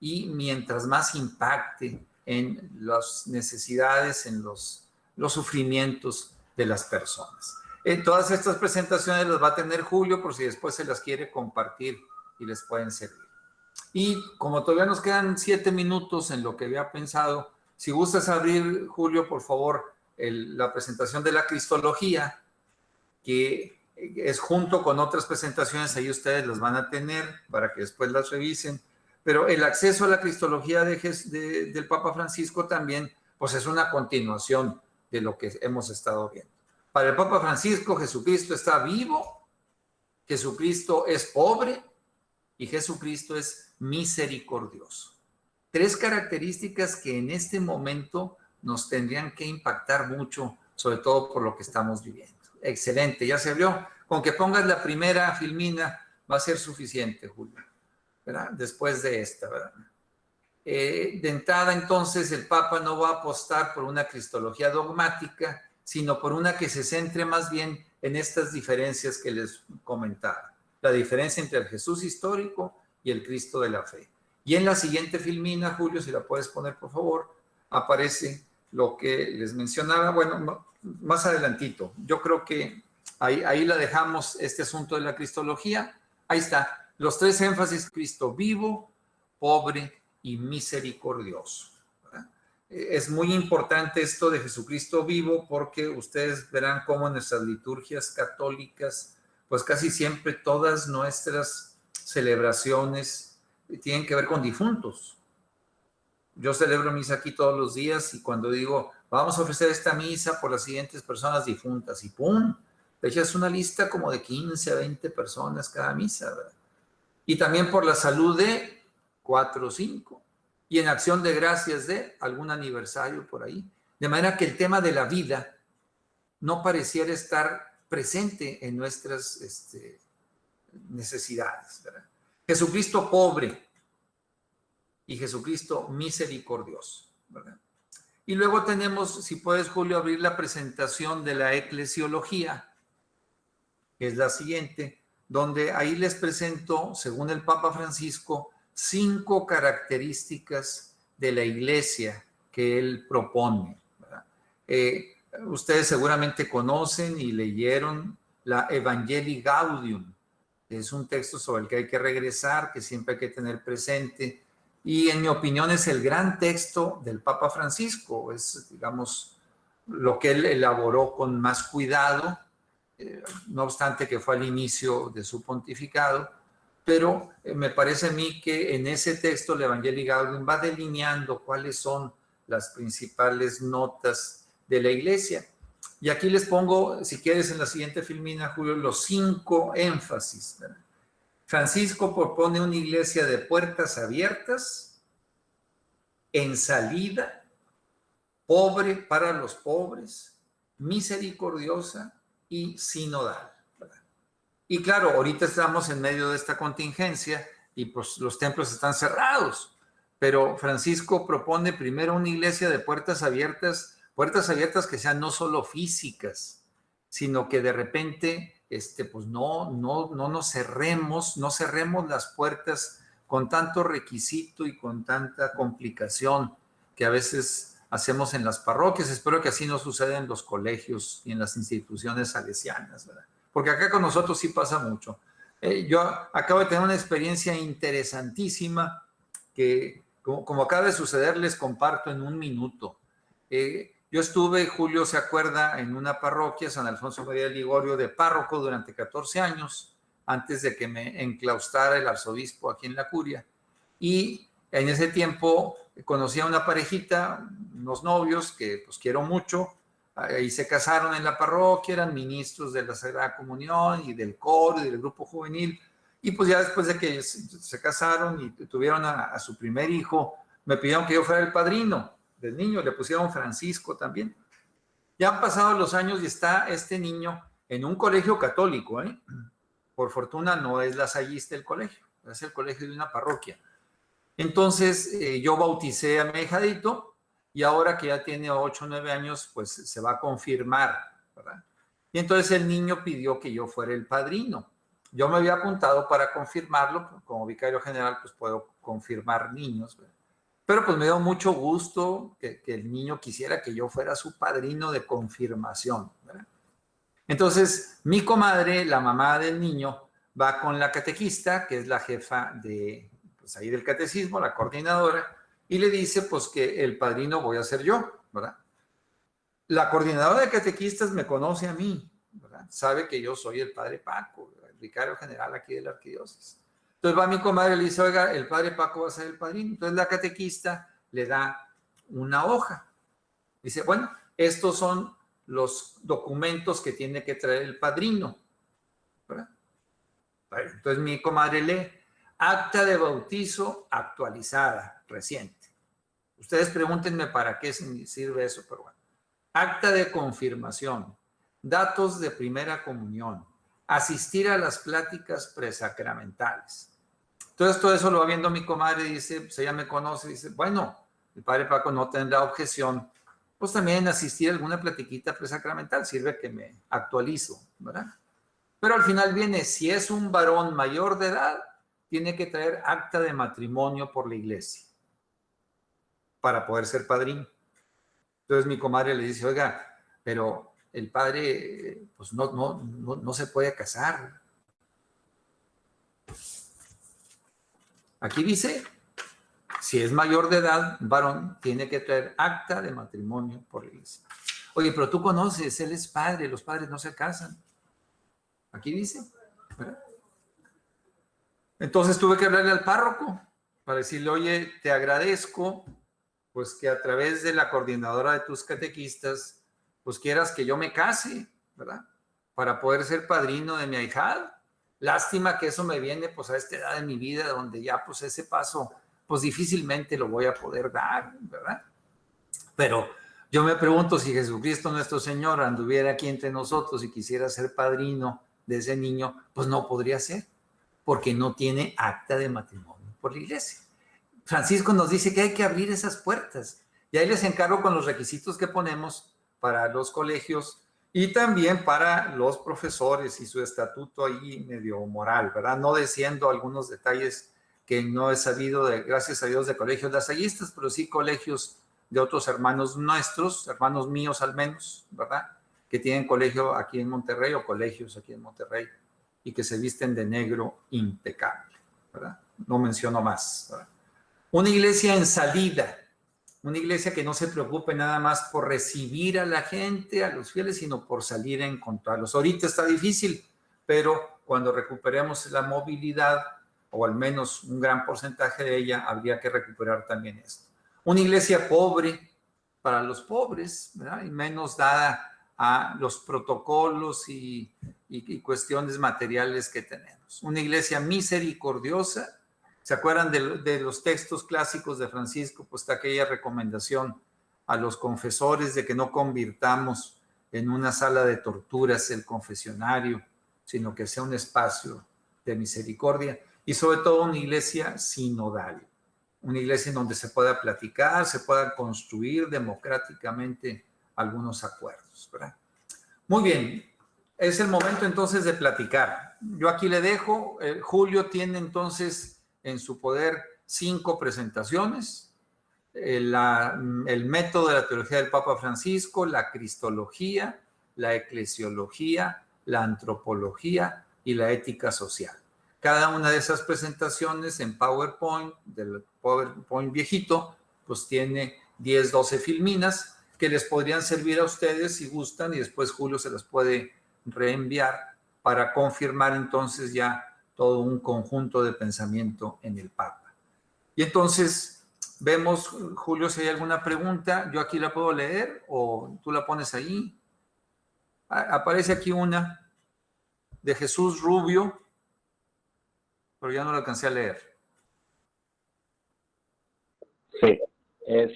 y mientras más impacte en las necesidades, en los sufrimientos de las personas. Todas estas presentaciones las va a tener Julio por si después se las quiere compartir y les pueden servir. Y como todavía nos quedan 7 minutos en lo que había pensado, si gustas abrir, Julio, por favor, la presentación de la Cristología, que es junto con otras presentaciones, ahí ustedes las van a tener para que después las revisen, pero el acceso a la Cristología del Papa Francisco también, pues es una continuación de lo que hemos estado viendo. Para el Papa Francisco, Jesucristo está vivo, Jesucristo es pobre y Jesucristo es misericordioso. 3 características que en este momento nos tendrían que impactar mucho, sobre todo por lo que estamos viviendo. Excelente, ya se abrió. Con que pongas la primera filmina va a ser suficiente, Julio, ¿verdad? Después de esta, ¿verdad? De entrada, entonces, el Papa no va a apostar por una cristología dogmática, sino por una que se centre más bien en estas diferencias que les comentaba. La diferencia entre el Jesús histórico y el Cristo de la fe. Y en la siguiente filmina, Julio, si la puedes poner, por favor, aparece lo que les mencionaba. Bueno, más adelantito. Yo creo que ahí la dejamos, este asunto de la cristología. Ahí está. Los 3 énfasis: Cristo vivo, pobre y misericordioso, ¿verdad? Es muy importante esto de Jesucristo vivo, porque ustedes verán cómo en nuestras liturgias católicas, pues casi siempre todas nuestras celebraciones tienen que ver con difuntos. Yo celebro misa aquí todos los días y cuando digo, vamos a ofrecer esta misa por las siguientes personas difuntas, y ¡pum! De hecho, es una lista como de 15 a 20 personas cada misa, ¿verdad? Y también por la salud de 4 o 5. Y en acción de gracias de algún aniversario por ahí. De manera que el tema de la vida no pareciera estar presente en nuestras necesidades, ¿verdad? Jesucristo pobre y Jesucristo misericordioso, ¿verdad? Y luego tenemos, si puedes, Julio, abrir la presentación de la eclesiología, que es la siguiente, donde ahí les presento, según el Papa Francisco, 5 características de la iglesia que él propone, ¿verdad? Ustedes seguramente conocen y leyeron la Evangelii Gaudium. Es un texto sobre el que hay que regresar, que siempre hay que tener presente. Y en mi opinión es el gran texto del Papa Francisco. Es, digamos, lo que él elaboró con más cuidado, no obstante que fue al inicio de su pontificado, pero me parece a mí que en ese texto, el Evangelii Gaudium, va delineando cuáles son las principales notas de la iglesia. Y aquí les pongo, si quieres, en la siguiente filmina, Julio, los 5 énfasis, ¿verdad? Francisco propone una iglesia de puertas abiertas, en salida, pobre para los pobres, misericordiosa y sinodal, ¿verdad? Y claro, ahorita estamos en medio de esta contingencia y pues los templos están cerrados, pero Francisco propone primero una iglesia de puertas abiertas que sean no solo físicas, sino que de repente pues no nos cerremos, no cerremos las puertas con tanto requisito y con tanta complicación que a veces hacemos en las parroquias. Espero que así no suceda en los colegios y en las instituciones salesianas, ¿verdad? Porque acá con nosotros sí pasa mucho. Yo acabo de tener una experiencia interesantísima que, como acaba de suceder, les comparto en un minuto. Yo estuve, Julio se acuerda, en una parroquia, San Alfonso María de Ligorio, de párroco durante 14 años, antes de que me enclaustrara el arzobispo aquí en la curia. Y en ese tiempo conocí a una parejita, unos novios que pues quiero mucho, y se casaron en la parroquia, eran ministros de la Sagrada Comunión y del coro y del grupo juvenil. Y pues ya después de que se casaron y tuvieron a su primer hijo, me pidieron que yo fuera el padrino del niño, le pusieron Francisco también. Ya han pasado los años y está este niño en un colegio católico, ¿eh? Por fortuna no es lasallista el colegio, es el colegio de una parroquia. Entonces yo bauticé a mi ahijadito y ahora que ya tiene 8 o 9 años, pues se va a confirmar, ¿verdad? Y entonces el niño pidió que yo fuera el padrino. Yo me había apuntado para confirmarlo, como vicario general pues puedo confirmar niños, ¿verdad? Pero pues me dio mucho gusto que el niño quisiera que yo fuera su padrino de confirmación, ¿verdad? Entonces, mi comadre, la mamá del niño, va con la catequista, que es la jefa de, pues ahí del catecismo, la coordinadora, y le dice, pues que el padrino voy a ser yo, ¿verdad? La coordinadora de catequistas me conoce a mí, ¿verdad? Sabe que yo soy el padre Paco, el vicario general aquí de la arquidiócesis. Entonces va mi comadre y le dice, oiga, el padre Paco va a ser el padrino. Entonces la catequista le da una hoja. Dice, bueno, estos son los documentos que tiene que traer el padrino, ¿verdad? Entonces mi comadre lee, acta de bautizo actualizada, reciente. Ustedes pregúntenme para qué sirve eso, pero bueno. Acta de confirmación, datos de primera comunión, asistir a las pláticas presacramentales. Entonces todo eso lo va viendo mi comadre y dice, pues ella me conoce, dice, bueno, el padre Paco no tendrá objeción, pues también asistir a alguna platiquita presacramental, sirve que me actualizo, ¿verdad? Pero al final viene, si es un varón mayor de edad, tiene que traer acta de matrimonio por la iglesia para poder ser padrino. Entonces mi comadre le dice, oiga, pero el padre pues no se puede casar. Aquí dice, Si es mayor de edad, varón, tiene que traer acta de matrimonio por la iglesia. Oye, pero tú conoces, él es padre, los padres no se casan. Aquí dice, ¿verdad? Entonces tuve que hablarle al párroco para decirle, oye, te agradezco, pues que a través de la coordinadora de tus catequistas, pues quieras que yo me case, ¿verdad? Para poder ser padrino de mi ahijada. Lástima que eso me viene pues a esta edad de mi vida, donde ya pues ese paso, pues difícilmente lo voy a poder dar, ¿verdad? Pero yo me pregunto si Jesucristo nuestro Señor anduviera aquí entre nosotros y quisiera ser padrino de ese niño, pues no podría ser, porque no tiene acta de matrimonio por la iglesia. Francisco nos dice que hay que abrir esas puertas. Y ahí les encargo con los requisitos que ponemos para los colegios y también para los profesores y su estatuto ahí medio moral, ¿verdad? No diciendo algunos detalles que no he sabido, gracias a Dios, de colegios lasallistas, pero sí colegios de otros hermanos nuestros, hermanos míos al menos, ¿verdad? Que tienen colegio aquí en Monterrey o colegios aquí en Monterrey y que se visten de negro impecable, ¿verdad? No menciono más, ¿verdad? Una iglesia en salida, una iglesia que no se preocupe nada más por recibir a la gente, a los fieles, sino por salir a encontrarlos. Ahorita está difícil, pero cuando recuperemos la movilidad, o al menos un gran porcentaje de ella, habría que recuperar también esto. Una iglesia pobre para los pobres, ¿verdad? Y menos dada a los protocolos y cuestiones materiales que tenemos. Una iglesia misericordiosa. ¿Se acuerdan de los textos clásicos de Francisco? Pues está aquella recomendación a los confesores de que no convirtamos en una sala de torturas el confesionario, sino que sea un espacio de misericordia y sobre todo una iglesia sinodal, una iglesia en donde se pueda platicar, se puedan construir democráticamente algunos acuerdos, ¿verdad? Muy bien, es el momento entonces de platicar. Yo aquí le dejo, Julio tiene entonces en su poder 5 presentaciones, el método de la teología del Papa Francisco, la cristología, la eclesiología, la antropología y la ética social. Cada una de esas presentaciones en PowerPoint, del PowerPoint viejito, pues tiene 10, 12 filminas que les podrían servir a ustedes si gustan y después Julio se las puede reenviar para confirmar entonces ya todo un conjunto de pensamiento en el Papa. Y entonces vemos, Julio, si hay alguna pregunta, yo aquí la puedo leer o tú la pones ahí. Aparece aquí una de Jesús Rubio, pero ya no la alcancé a leer. Sí, es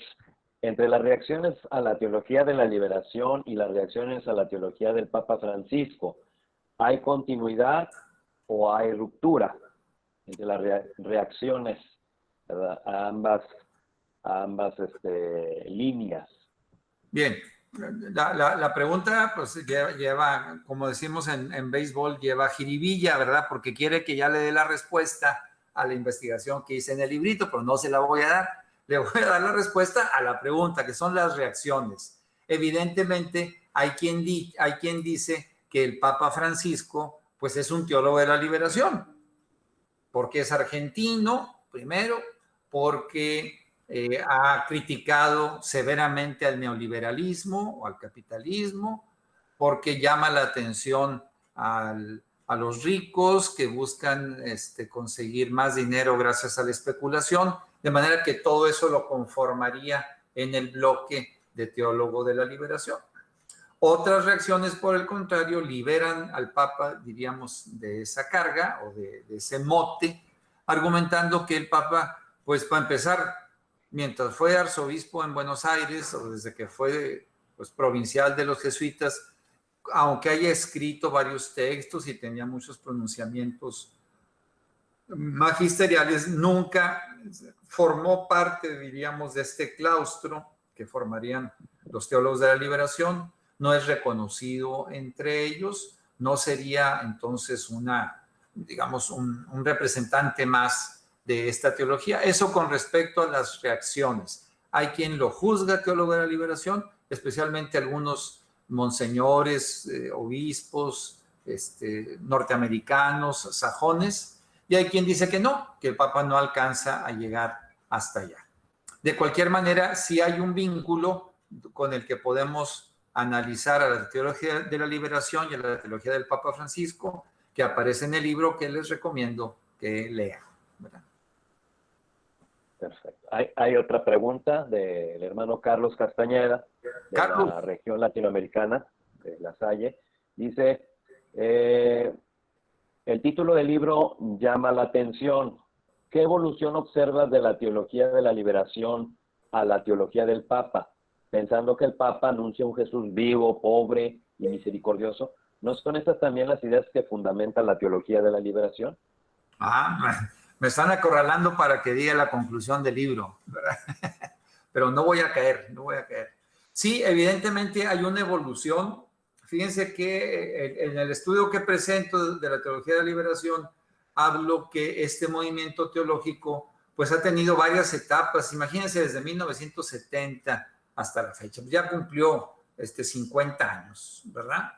entre las reacciones a la teología de la liberación y las reacciones a la teología del Papa Francisco, ¿hay continuidad o hay ruptura entre las reacciones, ¿verdad?, a ambas líneas? Bien, la pregunta pues lleva, como decimos en béisbol, lleva jiribilla, ¿verdad? Porque quiere que ya le dé la respuesta a la investigación que hice en el librito, pero no se la voy a dar. Le voy a dar la respuesta a la pregunta, que son las reacciones. Evidentemente, hay quien dice que el Papa Francisco pues es un teólogo de la liberación, porque es argentino, primero, porque ha criticado severamente al neoliberalismo o al capitalismo, porque llama la atención a los ricos que buscan conseguir más dinero gracias a la especulación, de manera que todo eso lo conformaría en el bloque de teólogo de la liberación. Otras reacciones, por el contrario, liberan al Papa, diríamos, de esa carga o de ese mote, argumentando que el Papa, pues para empezar, mientras fue arzobispo en Buenos Aires o desde que fue pues, provincial de los jesuitas, aunque haya escrito varios textos y tenía muchos pronunciamientos magisteriales, nunca formó parte, diríamos, de este claustro que formarían los teólogos de la liberación. No es reconocido entre ellos, no sería entonces digamos, un representante más de esta teología. Eso con respecto a las reacciones. Hay quien lo juzga teólogo de la liberación, especialmente algunos monseñores, obispos, norteamericanos, sajones, y hay quien dice que no, que el Papa no alcanza a llegar hasta allá. De cualquier manera, sí hay un vínculo con el que podemos analizar a la teología de la liberación y a la teología del Papa Francisco, que aparece en el libro que les recomiendo que lean, ¿verdad? Perfecto. Hay otra pregunta del hermano Carlos Castañeda, de Carlos. la región latinoamericana, de La Salle. Dice, el título del libro llama la atención. ¿Qué evolución observas de la teología de la liberación a la teología del Papa? Pensando que el Papa anuncia un Jesús vivo, pobre y misericordioso. ¿No son estas también las ideas que fundamentan la teología de la liberación? Me están acorralando para que diga la conclusión del libro, ¿verdad? Pero no voy a caer, no voy a caer. Sí, evidentemente hay una evolución. Fíjense que en el estudio que presento de la teología de la liberación, hablo que este movimiento teológico pues ha tenido varias etapas. Imagínense, desde 1970 hasta la fecha. Ya cumplió 50 años, ¿verdad?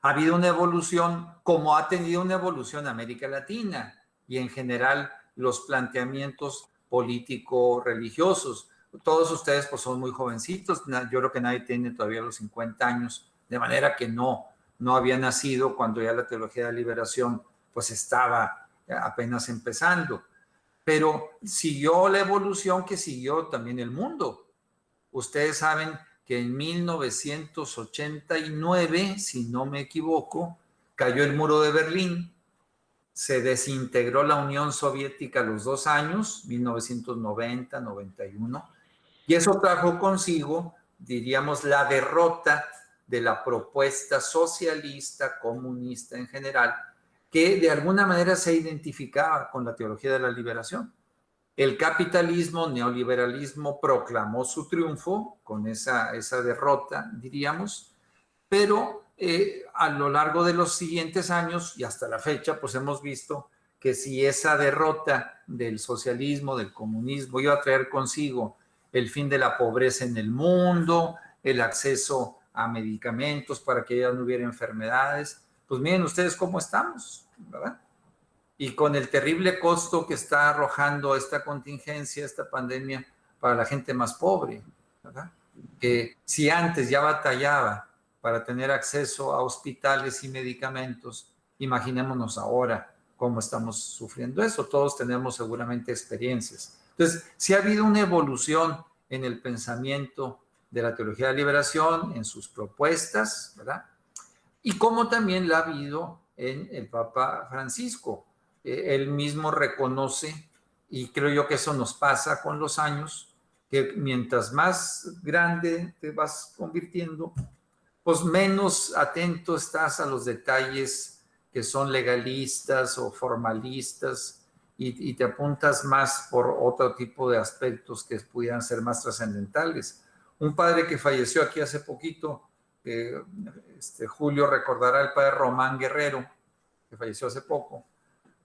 Ha habido una evolución, como ha tenido una evolución América Latina y en general los planteamientos político-religiosos. Todos ustedes pues son muy jovencitos, yo creo que nadie tiene todavía los 50 años, de manera que no había nacido cuando ya la teología de la liberación pues estaba apenas empezando. Pero siguió la evolución que siguió también el mundo. Ustedes saben que en 1989, si no me equivoco, cayó el muro de Berlín, se desintegró la Unión Soviética a los 2 años, 1990, 91, y eso trajo consigo, diríamos, la derrota de la propuesta socialista, comunista en general, que de alguna manera se identificaba con la teología de la liberación. El capitalismo, neoliberalismo proclamó su triunfo con esa derrota, diríamos, pero a lo largo de los siguientes años y hasta la fecha, pues hemos visto que si esa derrota del socialismo, del comunismo, iba a traer consigo el fin de la pobreza en el mundo, el acceso a medicamentos para que ya no hubiera enfermedades, pues miren ustedes cómo estamos, ¿verdad? Y con el terrible costo que está arrojando esta contingencia, esta pandemia, para la gente más pobre, ¿verdad? Que si antes ya batallaba para tener acceso a hospitales y medicamentos, imaginémonos ahora cómo estamos sufriendo eso. Todos tenemos seguramente experiencias. Entonces, sí ha habido una evolución en el pensamiento de la teología de la liberación, en sus propuestas, ¿verdad? Y como también la ha habido en el Papa Francisco. Él mismo reconoce, y creo yo que eso nos pasa con los años, que mientras más grande te vas convirtiendo, pues menos atento estás a los detalles que son legalistas o formalistas y te apuntas más por otro tipo de aspectos que pudieran ser más trascendentales. Un padre que falleció aquí hace poquito, Julio recordará, el padre Román Guerrero, que falleció hace poco,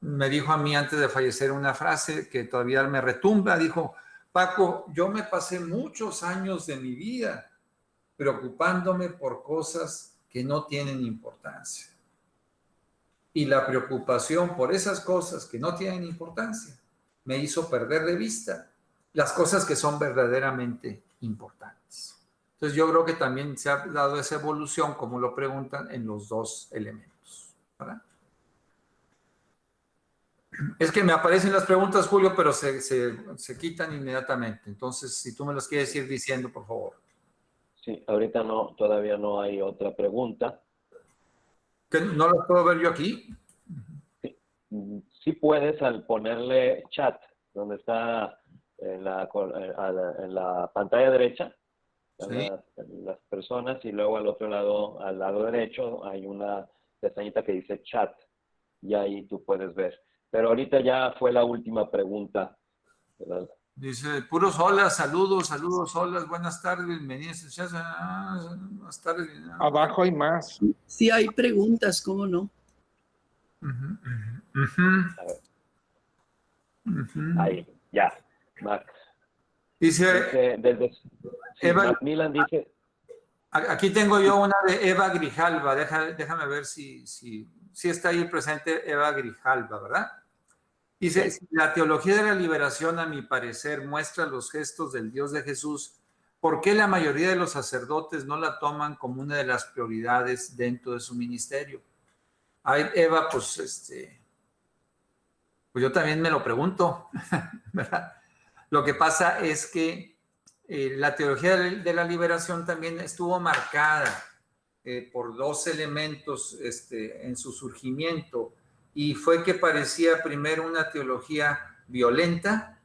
me dijo a mí antes de fallecer una frase que todavía me retumba. Dijo: Paco, yo me pasé muchos años de mi vida preocupándome por cosas que no tienen importancia. Y la preocupación por esas cosas que no tienen importancia me hizo perder de vista las cosas que son verdaderamente importantes. Entonces yo creo que también se ha dado esa evolución, como lo preguntan, en los dos elementos, ¿verdad? Es que me aparecen las preguntas, Julio, pero se quitan inmediatamente. Entonces, si tú me las quieres ir diciendo, por favor. Sí, ahorita no, todavía no hay otra pregunta. ¿No las puedo ver yo aquí? Sí puedes, al ponerle chat, donde está en la pantalla derecha, Sí. las personas, y luego al otro lado, al lado derecho, hay una pestañita que dice chat, y ahí tú puedes ver. Pero ahorita ya fue la última pregunta, ¿verdad? Dice, puros hola, saludos, hola, buenas tardes, bienvenidos. Buenas tardes. Abajo hay más. Sí hay preguntas, ¿cómo no? Ahí, ya, Max. Dice Eva, Macmillan dice... Aquí tengo yo una de Eva Grijalva. Déjame ver si está ahí presente Eva Grijalva, ¿verdad? Dice, si la teología de la liberación, a mi parecer, muestra los gestos del Dios de Jesús, ¿por qué la mayoría de los sacerdotes no la toman como una de las prioridades dentro de su ministerio? Ay, Eva, pues yo también me lo pregunto, ¿verdad? Lo que pasa es que la teología de la liberación también estuvo marcada por dos elementos en su surgimiento, y fue que parecía primero una teología violenta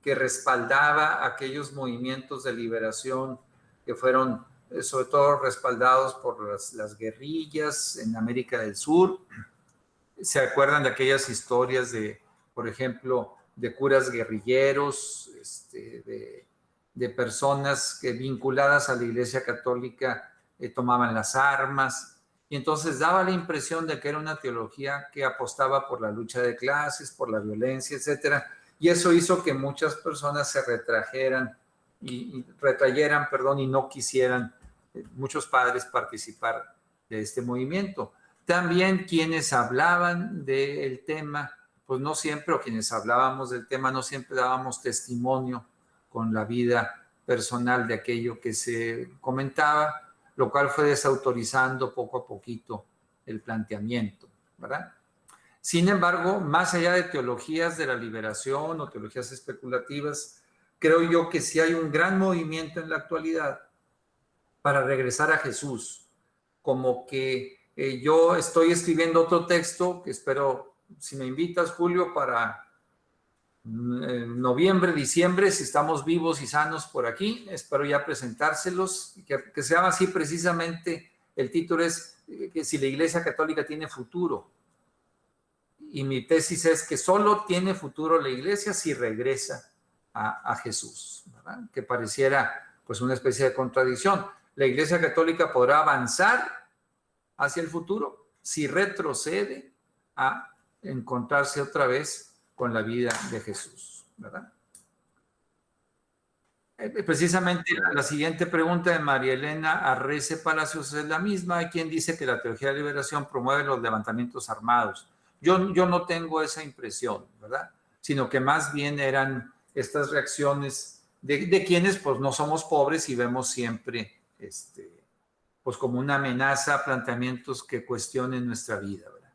que respaldaba aquellos movimientos de liberación que fueron sobre todo respaldados por las guerrillas en América del Sur. ¿Se acuerdan de aquellas historias de, por ejemplo, de curas guerrilleros, de personas que vinculadas a la Iglesia Católica tomaban las armas? Y entonces daba la impresión de que era una teología que apostaba por la lucha de clases, por la violencia, etcétera. Y eso hizo que muchas personas se retrayeran y no quisieran, muchos padres, participar de este movimiento. También quienes hablaban del tema, pues no siempre, o quienes hablábamos del tema, no siempre dábamos testimonio con la vida personal de aquello que se comentaba, lo cual fue desautorizando poco a poquito el planteamiento, ¿verdad? Sin embargo, más allá de teologías de la liberación o teologías especulativas, creo yo que sí hay un gran movimiento en la actualidad para regresar a Jesús, como que yo estoy escribiendo otro texto que espero, si me invitas, Julio, para noviembre, diciembre, si estamos vivos y sanos por aquí, espero ya presentárselos, que se llama así precisamente, el título es que si la Iglesia Católica tiene futuro. Y mi tesis es que solo tiene futuro la Iglesia si regresa a Jesús, ¿verdad? Que pareciera pues una especie de contradicción. La Iglesia Católica podrá avanzar hacia el futuro si retrocede a encontrarse otra vez con la vida de Jesús, ¿verdad? Precisamente la siguiente pregunta de María Elena Arrece Palacios es la misma. Hay quien dice que la teología de la liberación promueve los levantamientos armados. Yo no tengo esa impresión, ¿verdad? Sino que más bien eran estas reacciones de quienes pues no somos pobres y vemos siempre pues como una amenaza planteamientos que cuestionen nuestra vida, ¿verdad?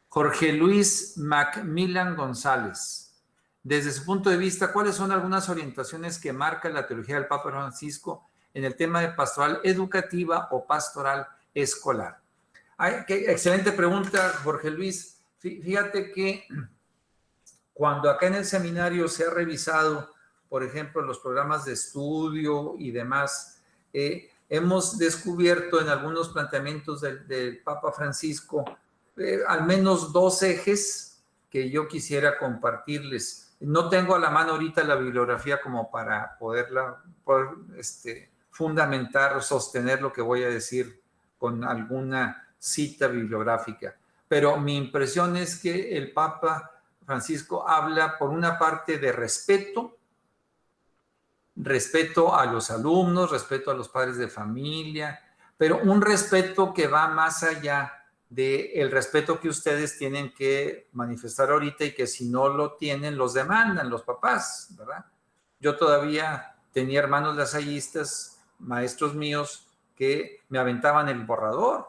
Jorge Luis Macmillan González, desde su punto de vista, ¿cuáles son algunas orientaciones que marca la teología del Papa Francisco en el tema de pastoral educativa o pastoral escolar? Ay, qué excelente pregunta, Jorge Luis. Fíjate que cuando acá en el seminario se ha revisado, por ejemplo, los programas de estudio y demás, hemos descubierto en algunos planteamientos del Papa Francisco al menos dos ejes que yo quisiera compartirles. No tengo a la mano ahorita la bibliografía como para poder fundamentar o sostener lo que voy a decir con alguna cita bibliográfica. Pero mi impresión es que el Papa Francisco habla, por una parte, de respeto a los alumnos, respeto a los padres de familia, pero un respeto que va más allá del respeto que ustedes tienen que manifestar ahorita y que si no lo tienen, los demandan los papás, ¿verdad? Yo todavía tenía hermanos lasallistas, maestros míos, que me aventaban el borrador.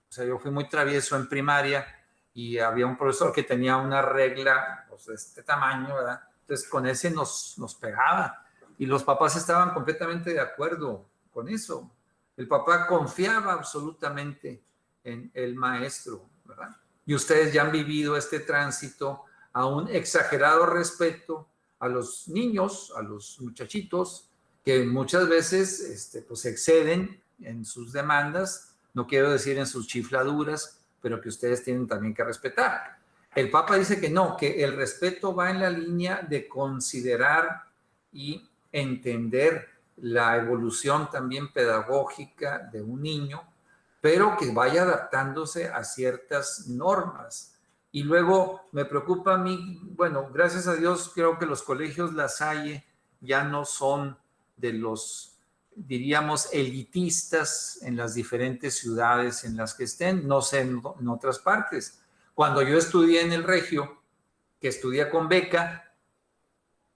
O sea, yo fui muy travieso en primaria y había un profesor que tenía una regla pues, de este tamaño, ¿verdad? Entonces con ese nos pegaba y los papás estaban completamente de acuerdo con eso. El papá confiaba absolutamente en el maestro, ¿verdad? Y ustedes ya han vivido este tránsito a un exagerado respeto a los niños, a los muchachitos, que muchas veces pues exceden en sus demandas, no quiero decir en sus chifladuras, pero que ustedes tienen también que respetar. El Papa dice que no, que el respeto va en la línea de considerar y entender la evolución también pedagógica de un niño, pero que vaya adaptándose a ciertas normas. Y luego me preocupa a mí, bueno, gracias a Dios creo que los colegios La Salle ya no son de los, diríamos, elitistas en las diferentes ciudades en las que estén, no sé en otras partes. Cuando yo estudié en el Regio, que estudié con beca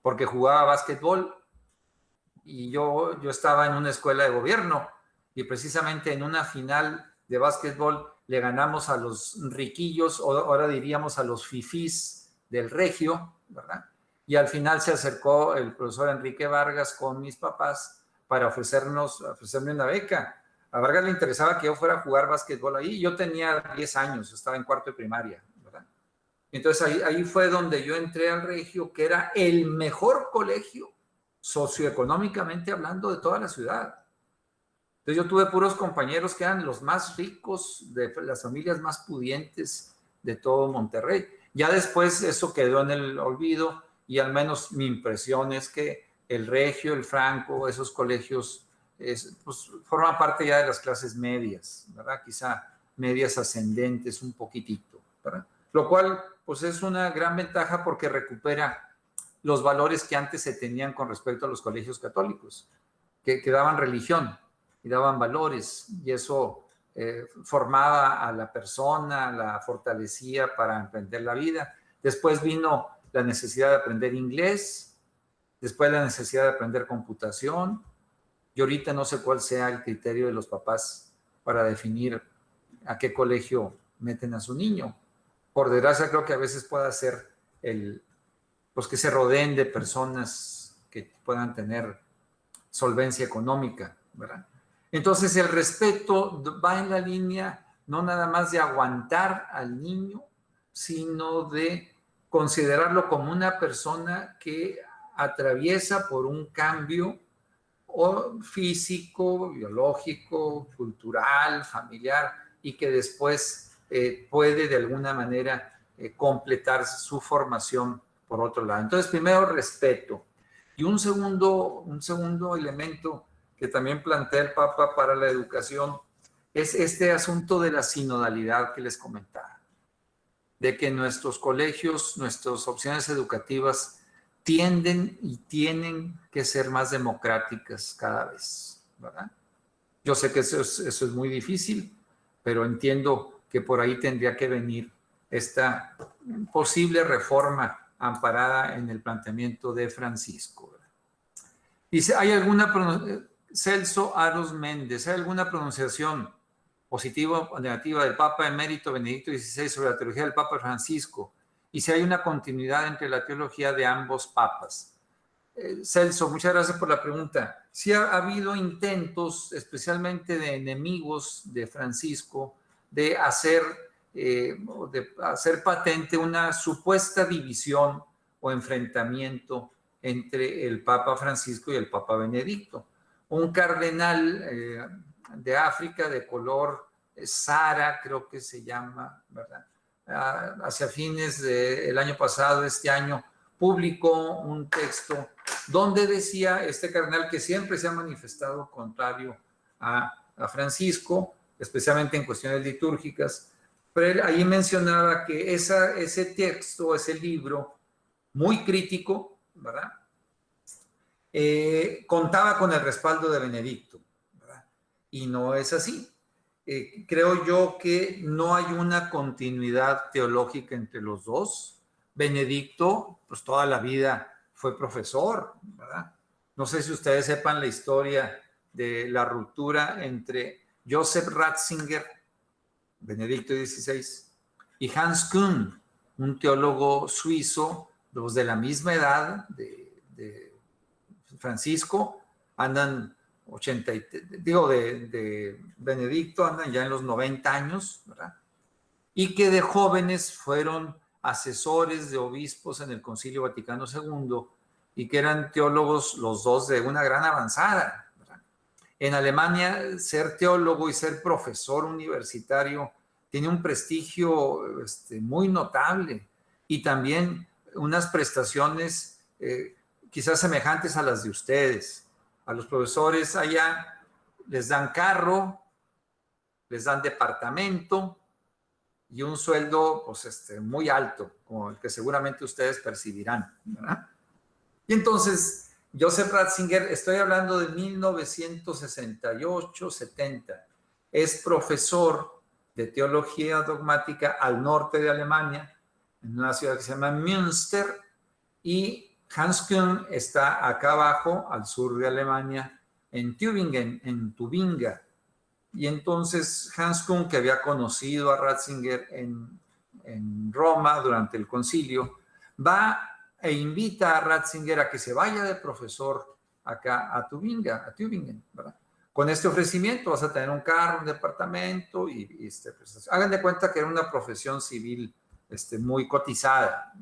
porque jugaba básquetbol y yo estaba en una escuela de gobierno y precisamente en una final de básquetbol le ganamos a los riquillos, o ahora diríamos a los fifís del Regio, ¿verdad? Y al final se acercó el profesor Enrique Vargas con mis papás para ofrecerme una beca. A Vargas le interesaba que yo fuera a jugar básquetbol ahí. Yo tenía 10 años, estaba en cuarto de primaria, ¿verdad? Entonces ahí fue donde yo entré al Regio, que era el mejor colegio socioeconómicamente hablando de toda la ciudad. Entonces yo tuve puros compañeros que eran los más ricos, de las familias más pudientes de todo Monterrey. Ya después eso quedó en el olvido y al menos mi impresión es que el Regio, el Franco, esos colegios pues, forman parte ya de las clases medias, ¿verdad? Quizá medias ascendentes un poquitito, ¿verdad? Lo cual pues es una gran ventaja porque recupera los valores que antes se tenían con respecto a los colegios católicos, que daban religión y daban valores, y eso formaba a la persona, la fortalecía para emprender la vida. Después vino la necesidad de aprender inglés, después la necesidad de aprender computación, y ahorita no sé cuál sea el criterio de los papás para definir a qué colegio meten a su niño. Por desgracia, creo que a veces pueda ser pues que se rodeen de personas que puedan tener solvencia económica, ¿verdad? Entonces el respeto va en la línea no nada más de aguantar al niño, sino de considerarlo como una persona que atraviesa por un cambio físico, biológico, cultural, familiar, y que después puede de alguna manera completar su formación por otro lado. Entonces, primero, respeto. Y un segundo elemento que también plantea el Papa para la educación es este asunto de la sinodalidad que les comentaba, de que nuestros colegios, nuestras opciones educativas tienden y tienen que ser más democráticas cada vez, ¿verdad? Yo sé que eso es muy difícil, pero entiendo que por ahí tendría que venir esta posible reforma amparada en el planteamiento de Francisco, ¿verdad? Dice, Celso Aros Méndez, ¿hay alguna pronunciación positiva o negativa del Papa Emérito Benedicto XVI sobre la teología del Papa Francisco? Y si hay una continuidad entre la teología de ambos papas. Celso, muchas gracias por la pregunta. Sí ha habido intentos, especialmente de enemigos de Francisco, de hacer patente una supuesta división o enfrentamiento entre el Papa Francisco y el Papa Benedicto. Un cardenal de África de color Sara, creo que se llama, ¿verdad? Hacia fines del año pasado, este año, publicó un texto donde decía este cardenal que siempre se ha manifestado contrario a Francisco, especialmente en cuestiones litúrgicas, pero él ahí mencionaba que ese texto, ese libro, muy crítico, ¿verdad? Contaba con el respaldo de Benedicto, ¿verdad? Y no es así. Creo yo que no hay una continuidad teológica entre los dos. Benedicto, pues toda la vida fue profesor, ¿verdad? No sé si ustedes sepan la historia de la ruptura entre Joseph Ratzinger, Benedicto XVI, y Hans Kuhn, un teólogo suizo, los de la misma edad de Francisco, andan de Benedicto andan ya en los 90 años, ¿verdad? Y que de jóvenes fueron asesores de obispos en el Concilio Vaticano II y que eran teólogos los dos de una gran avanzada, ¿verdad? En Alemania, ser teólogo y ser profesor universitario tiene un prestigio muy notable y también unas prestaciones quizás semejantes a las de ustedes. A los profesores allá les dan carro, les dan departamento y un sueldo pues, muy alto, como el que seguramente ustedes percibirán, ¿verdad? Y entonces, Joseph Ratzinger, estoy hablando de 1968-70, es profesor de teología dogmática al norte de Alemania en una ciudad que se llama Münster, y Hans Küng está acá abajo, al sur de Alemania, en Tübingen, en Tubinga. Y entonces Hans Küng, que había conocido a Ratzinger en Roma durante el concilio, va e invita a Ratzinger a que se vaya de profesor acá a Tübingen, ¿verdad? Con este ofrecimiento vas a tener un carro, un departamento pues, hagan de cuenta que era una profesión civil muy cotizada.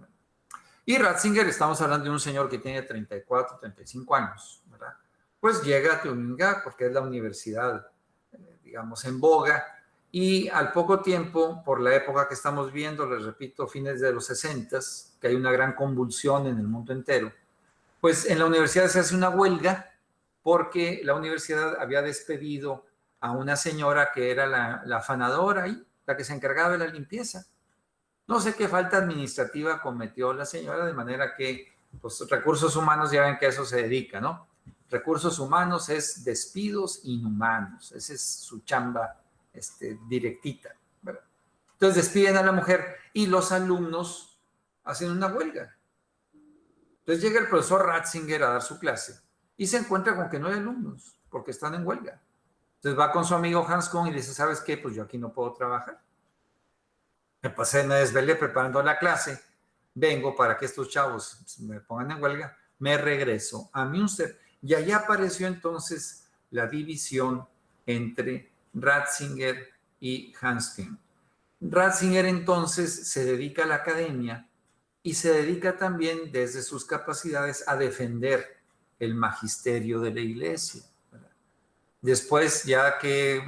Y Ratzinger, estamos hablando de un señor que tiene 34, 35 años, ¿verdad? Pues llega a Tübingen porque es la universidad, digamos, en boga, y al poco tiempo, por la época que estamos viendo, les repito, fines de los 60, que hay una gran convulsión en el mundo entero, pues en la universidad se hace una huelga porque la universidad había despedido a una señora que era la afanadora ahí, la que se encargaba de la limpieza. No sé qué falta administrativa cometió la señora, de manera que pues, recursos humanos ya ven que a eso se dedica, ¿no? Recursos humanos es despidos inhumanos, esa es su chamba directita, ¿verdad? Entonces despiden a la mujer y los alumnos hacen una huelga. Entonces llega el profesor Ratzinger a dar su clase y se encuentra con que no hay alumnos porque están en huelga. Entonces va con su amigo Hans Küng y le dice, ¿sabes qué? Pues yo aquí no puedo trabajar. Me desvelé preparando la clase, vengo para que estos chavos me pongan en huelga, me regreso a Münster. Y allí apareció entonces la división entre Ratzinger y Hans Küng. Ratzinger entonces se dedica a la academia y se dedica también desde sus capacidades a defender el magisterio de la iglesia. Después, ya que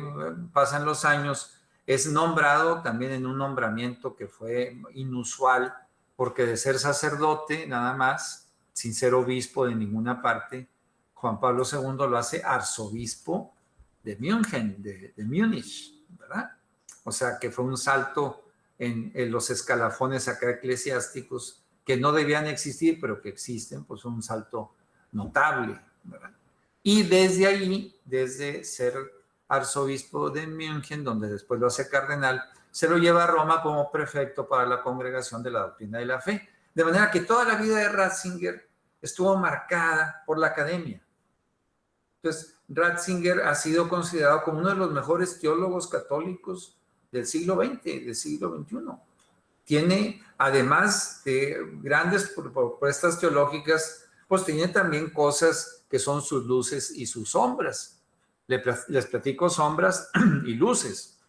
pasan los años, es nombrado también en un nombramiento que fue inusual, porque de ser sacerdote nada más, sin ser obispo de ninguna parte, Juan Pablo II lo hace arzobispo de München, de Múnich, ¿verdad? O sea que fue un salto en los escalafones acá eclesiásticos que no debían existir, pero que existen, pues un salto notable, ¿verdad? Y desde ahí, desde ser arzobispo de München, donde después lo hace cardenal, se lo lleva a Roma como prefecto para la Congregación de la Doctrina de la Fe. De manera que toda la vida de Ratzinger estuvo marcada por la academia. Entonces, Ratzinger ha sido considerado como uno de los mejores teólogos católicos del siglo XX, del siglo XXI. Tiene, además de grandes propuestas teológicas, pues tiene también cosas que son sus luces y sus sombras. Les platico sombras y luces.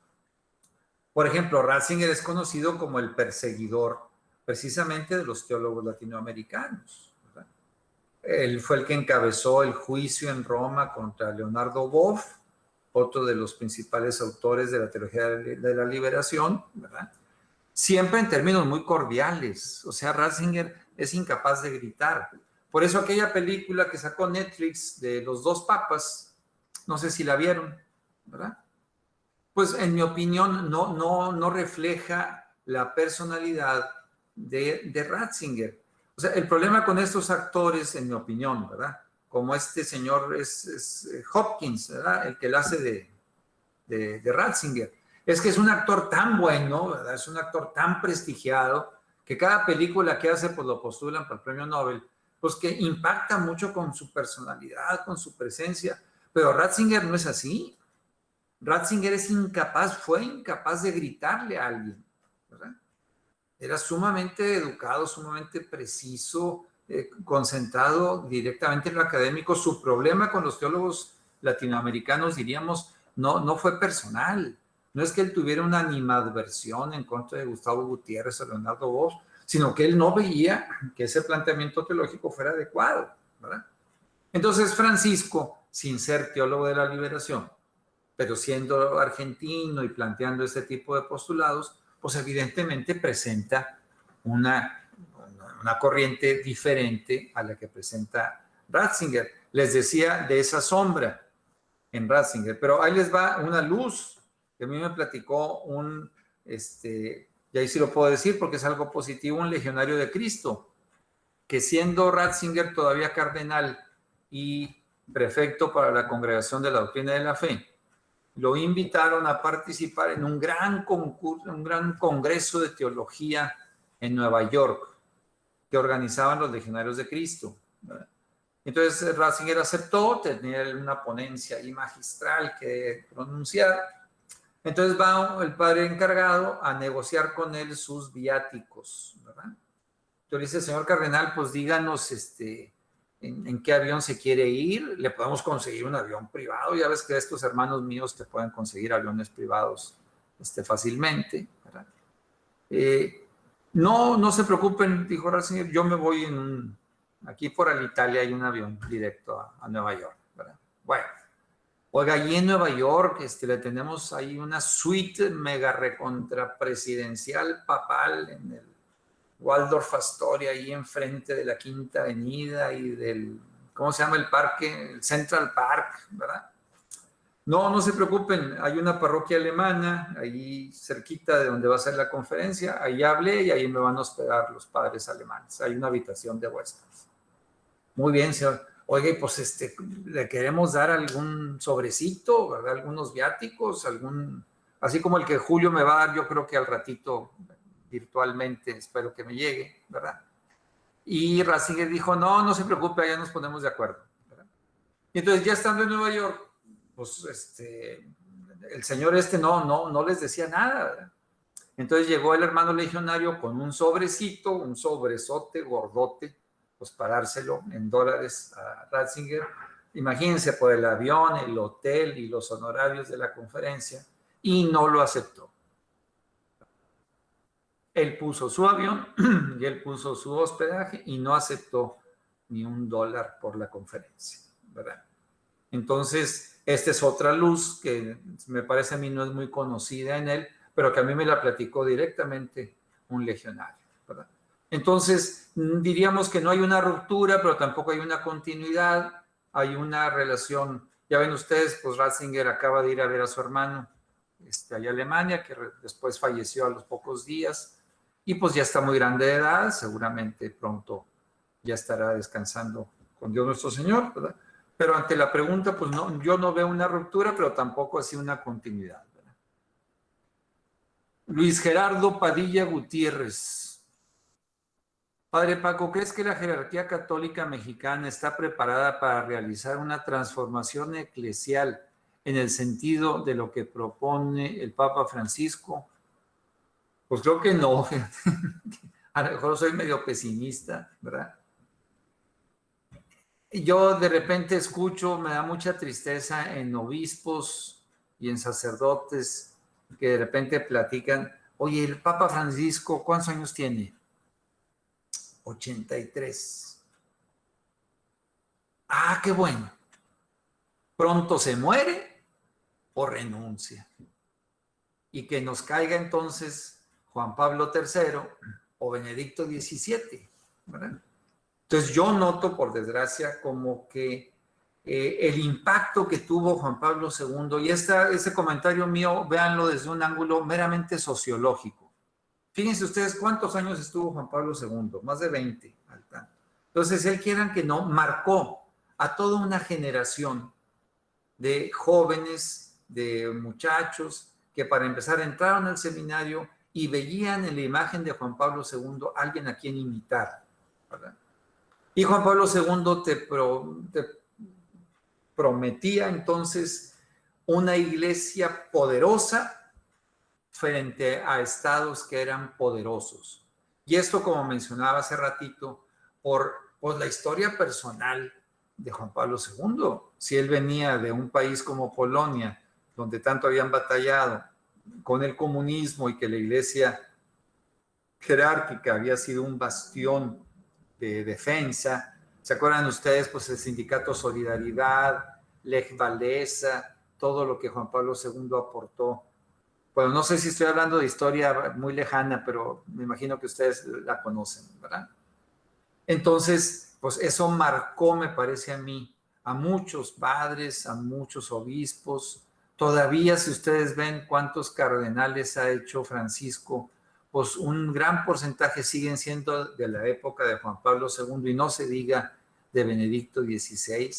Por ejemplo, Ratzinger es conocido como el perseguidor precisamente de los teólogos latinoamericanos, ¿verdad? Él fue el que encabezó el juicio en Roma contra Leonardo Boff, otro de los principales autores de la teología de la liberación, ¿verdad? Siempre en términos muy cordiales. O sea, Ratzinger es incapaz de gritar. Por eso aquella película que sacó Netflix de los dos papas, no sé si la vieron, ¿verdad? Pues en mi opinión no refleja la personalidad de Ratzinger. O sea, el problema con estos actores, en mi opinión, ¿verdad? Como este señor es Hopkins, ¿verdad? El que la hace de Ratzinger. Es que es un actor tan bueno, ¿verdad? Es un actor tan prestigiado, que cada película que hace, pues lo postulan para el premio Nobel, pues que impacta mucho con su personalidad, con su presencia. Pero Ratzinger no es así. Ratzinger fue incapaz de gritarle a alguien, ¿verdad? Era sumamente educado, sumamente preciso, concentrado directamente en lo académico. Su problema con los teólogos latinoamericanos, diríamos, no fue personal. No es que él tuviera una animadversión en contra de Gustavo Gutiérrez o Leonardo Bosch, sino que él no veía que ese planteamiento teológico fuera adecuado, ¿verdad? Entonces Francisco, sin ser teólogo de la liberación, pero siendo argentino y planteando este tipo de postulados, pues evidentemente presenta una corriente diferente a la que presenta Ratzinger. Les decía de esa sombra en Ratzinger, pero ahí les va una luz que a mí me platicó y ahí sí lo puedo decir porque es algo positivo, un legionario de Cristo, que siendo Ratzinger todavía cardenal y prefecto para la Congregación de la Doctrina de la Fe, lo invitaron a participar en un gran concurso, un gran congreso de teología en Nueva York que organizaban los Legionarios de Cristo, ¿verdad? Entonces Ratzinger aceptó, tenía una ponencia ahí magistral que pronunciar. Entonces va el padre encargado a negociar con él sus viáticos, ¿verdad? Entonces dice, señor cardenal, pues díganos en qué avión se quiere ir, le podemos conseguir un avión privado, ya ves que estos hermanos míos te pueden conseguir aviones privados fácilmente, ¿verdad? No se preocupen, dijo Ratzinger, yo me voy aquí por Alitalia hay un avión directo a Nueva York, ¿verdad? Bueno, oiga, allí en Nueva York le tenemos ahí una suite mega recontra presidencial papal en el Waldorf Astoria, ahí enfrente de la Quinta Avenida y del, ¿cómo se llama el parque? El Central Park, ¿verdad? No se preocupen, hay una parroquia alemana ahí cerquita de donde va a ser la conferencia, ahí hablé y ahí me van a hospedar los padres alemanes, hay una habitación de huéspedes. Muy bien, señor. Oye, pues le queremos dar algún sobrecito, ¿verdad? Algunos viáticos, así como el que Julio me va a dar, yo creo que al ratito virtualmente, espero que me llegue, ¿verdad? Y Ratzinger dijo, no se preocupe, allá nos ponemos de acuerdo, ¿verdad? Y entonces ya estando en Nueva York, pues el señor no les decía nada, ¿verdad? Entonces llegó el hermano legionario con un sobrecito, un sobresote gordote, pues para dárselo en dólares a Ratzinger. Imagínense, por el avión, el hotel y los honorarios de la conferencia, y no lo aceptó. Él puso su avión y él puso su hospedaje y no aceptó ni $1 por la conferencia, ¿verdad? Entonces, esta es otra luz que me parece a mí no es muy conocida en él, pero que a mí me la platicó directamente un legionario, ¿verdad? Entonces, diríamos que no hay una ruptura, pero tampoco hay una continuidad, hay una relación. Ya ven ustedes, pues Ratzinger acaba de ir a ver a su hermano allá a Alemania, que después falleció a los pocos días, y pues ya está muy grande de edad, seguramente pronto ya estará descansando con Dios nuestro Señor, ¿verdad? Pero ante la pregunta, pues no, yo no veo una ruptura, pero tampoco así una continuidad, ¿verdad? Luis Gerardo Padilla Gutiérrez. Padre Paco, ¿crees que la jerarquía católica mexicana está preparada para realizar una transformación eclesial en el sentido de lo que propone el Papa Francisco? Pues creo que no. A lo mejor soy medio pesimista, ¿verdad? Yo de repente escucho, me da mucha tristeza en obispos y en sacerdotes que de repente platican, oye, el Papa Francisco, ¿cuántos años tiene? 83. Ah, qué bueno. Pronto se muere o renuncia. Y que nos caiga entonces Juan Pablo III o Benedicto XVII, ¿verdad? Entonces yo noto, por desgracia, como que el impacto que tuvo Juan Pablo II, y ese comentario mío, véanlo desde un ángulo meramente sociológico. Fíjense ustedes cuántos años estuvo Juan Pablo II, más de 20 al tanto. Entonces, él, quieran que no, marcó a toda una generación de jóvenes, de muchachos, que para empezar entraron al seminario y veían en la imagen de Juan Pablo II alguien a quien imitar, ¿verdad? Y Juan Pablo II te prometía entonces una iglesia poderosa frente a estados que eran poderosos. Y esto, como mencionaba hace ratito, por la historia personal de Juan Pablo II. Si él venía de un país como Polonia, donde tanto habían batallado con el comunismo y que la iglesia jerárquica había sido un bastión de defensa. ¿Se acuerdan ustedes? Pues el sindicato Solidaridad, Lech Walesa, todo lo que Juan Pablo II aportó. Bueno, no sé si estoy hablando de historia muy lejana, pero me imagino que ustedes la conocen, ¿verdad? Entonces, pues eso marcó, me parece a mí, a muchos padres, a muchos obispos. Todavía, si ustedes ven cuántos cardenales ha hecho Francisco, pues un gran porcentaje siguen siendo de la época de Juan Pablo II y no se diga de Benedicto XVI.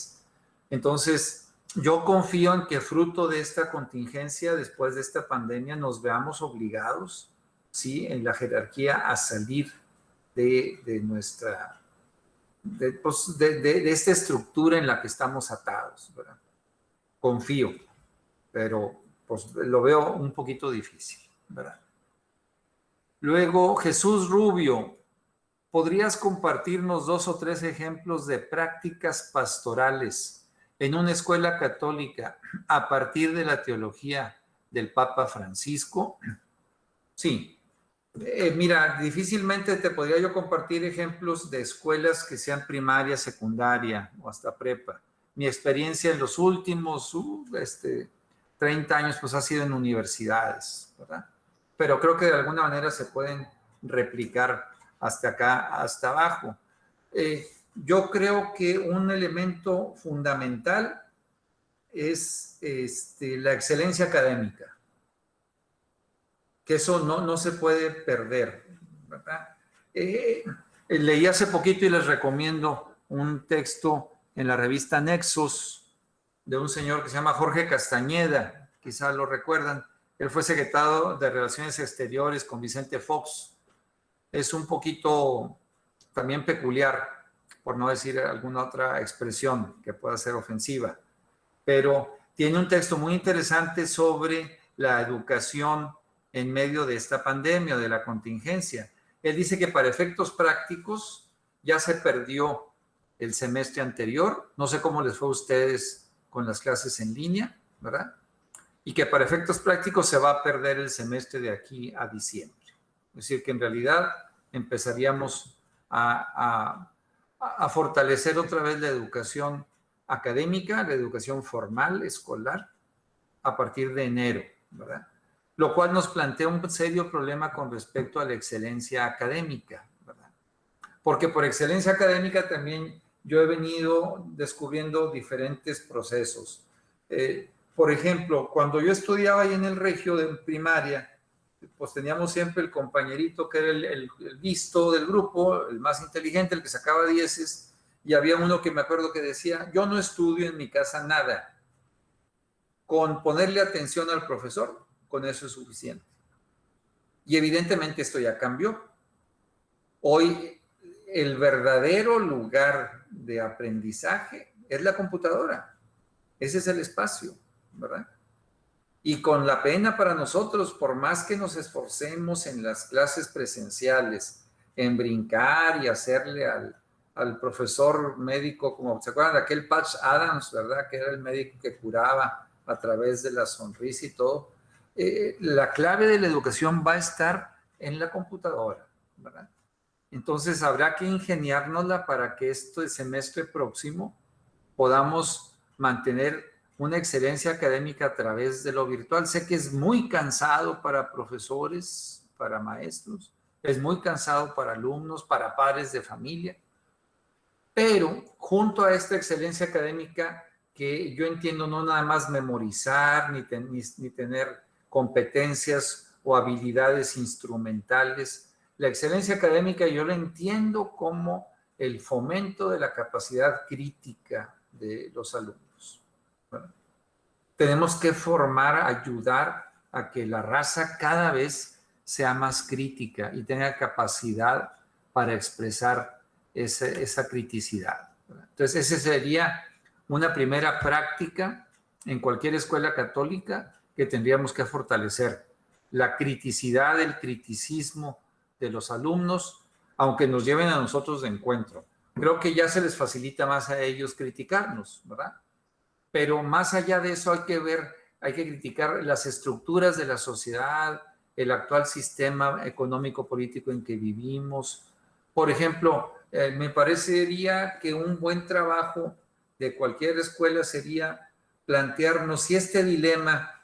Entonces, yo confío en que fruto de esta contingencia, después de esta pandemia, nos veamos obligados ¿sí? En la jerarquía a salir de nuestra, de esta estructura en la que estamos atados, ¿verdad? Confío, pero pues lo veo un poquito difícil, ¿verdad? Luego, Jesús Rubio, ¿podrías compartirnos 2 o 3 ejemplos de prácticas pastorales en una escuela católica a partir de la teología del Papa Francisco? Sí. Mira, difícilmente te podría yo compartir ejemplos de escuelas que sean primaria, secundaria o hasta prepa. Mi experiencia en los últimos 30 años pues ha sido en universidades, ¿verdad? Pero creo que de alguna manera se pueden replicar hasta acá, hasta abajo. Yo creo que un elemento fundamental es la excelencia académica, que eso no se puede perder, ¿verdad? Leí hace poquito y les recomiendo un texto en la revista Nexos de un señor que se llama Jorge Castañeda, quizás lo recuerdan. Él fue secretario de Relaciones Exteriores con Vicente Fox. Es un poquito también peculiar, por no decir alguna otra expresión que pueda ser ofensiva, pero tiene un texto muy interesante sobre la educación en medio de esta pandemia, de la contingencia. Él dice que para efectos prácticos ya se perdió el semestre anterior, no sé cómo les fue a ustedes con las clases en línea, ¿verdad? Y que para efectos prácticos se va a perder el semestre de aquí a diciembre. Es decir, que en realidad empezaríamos a fortalecer otra vez la educación académica, la educación formal, escolar, a partir de enero, ¿verdad? Lo cual nos plantea un serio problema con respecto a la excelencia académica, ¿verdad? Porque por excelencia académica también yo he venido descubriendo diferentes procesos. Por ejemplo, cuando yo estudiaba ahí en el Regio de primaria, pues teníamos siempre el compañerito que era el listo del grupo, el más inteligente, el que sacaba 10, y había uno que me acuerdo que decía, yo no estudio en mi casa nada, con ponerle atención al profesor, con eso es suficiente. Y evidentemente esto ya cambió. Hoy el verdadero lugar de aprendizaje es la computadora. Ese es el espacio, ¿verdad? Y con la pena para nosotros, por más que nos esforcemos en las clases presenciales, en brincar y hacerle al profesor médico, como se acuerdan de aquel Patch Adams, ¿verdad? Que era el médico que curaba a través de la sonrisa y todo. La clave de la educación va a estar en la computadora, ¿verdad? Entonces habrá que ingeniárnosla para que este semestre próximo podamos mantener una excelencia académica a través de lo virtual. Sé que es muy cansado para profesores, para maestros, es muy cansado para alumnos, para padres de familia, pero junto a esta excelencia académica que yo entiendo no nada más memorizar ni tener competencias o habilidades instrumentales, la excelencia académica yo la entiendo como el fomento de la capacidad crítica de los alumnos. Bueno, tenemos que formar, ayudar a que la raza cada vez sea más crítica y tenga capacidad para expresar esa criticidad. Entonces, esa sería una primera práctica en cualquier escuela católica que tendríamos que fortalecer. La criticidad, el criticismo de los alumnos, aunque nos lleven a nosotros de encuentro. Creo que ya se les facilita más a ellos criticarnos, ¿verdad? Pero más allá de eso hay que criticar las estructuras de la sociedad, el actual sistema económico-político en que vivimos. Por ejemplo, me parecería que un buen trabajo de cualquier escuela sería plantearnos si este dilema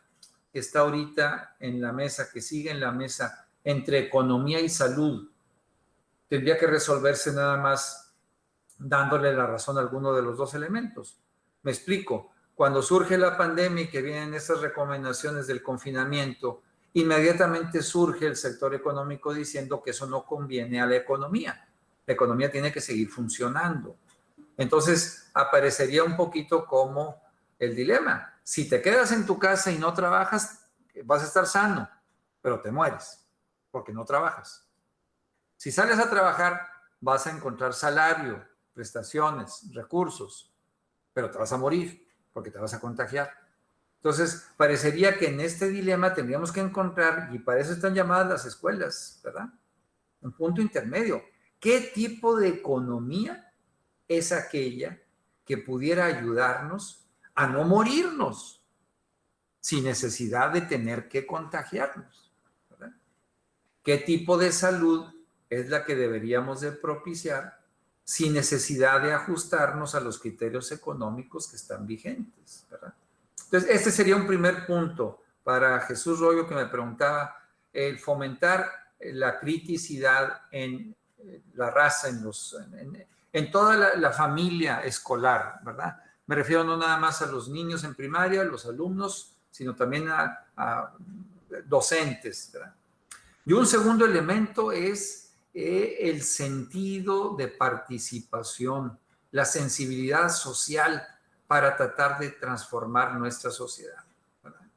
que está ahorita en la mesa, que sigue en la mesa, entre economía y salud, tendría que resolverse nada más dándole la razón a alguno de los dos elementos. Me explico. Cuando surge la pandemia y que vienen estas recomendaciones del confinamiento, inmediatamente surge el sector económico diciendo que eso no conviene a la economía. La economía tiene que seguir funcionando. Entonces, aparecería un poquito como el dilema. Si te quedas en tu casa y no trabajas, vas a estar sano, pero te mueres, porque no trabajas. Si sales a trabajar, vas a encontrar salario, prestaciones, recursos, pero te vas a morir porque te vas a contagiar. Entonces, parecería que en este dilema tendríamos que encontrar, y para eso están llamadas las escuelas, ¿verdad? Un punto intermedio. ¿Qué tipo de economía es aquella que pudiera ayudarnos a no morirnos sin necesidad de tener que contagiarnos, ¿verdad? ¿Qué tipo de salud es la que deberíamos de propiciar sin necesidad de ajustarnos a los criterios económicos que están vigentes, ¿verdad? Entonces, este sería un primer punto para Jesús Royo, que me preguntaba, el fomentar la criticidad en la raza, en toda la familia escolar, ¿verdad? Me refiero no nada más a los niños en primaria, los alumnos, sino también a docentes, ¿verdad? Y un segundo elemento es el sentido de participación, la sensibilidad social para tratar de transformar nuestra sociedad, ¿verdad?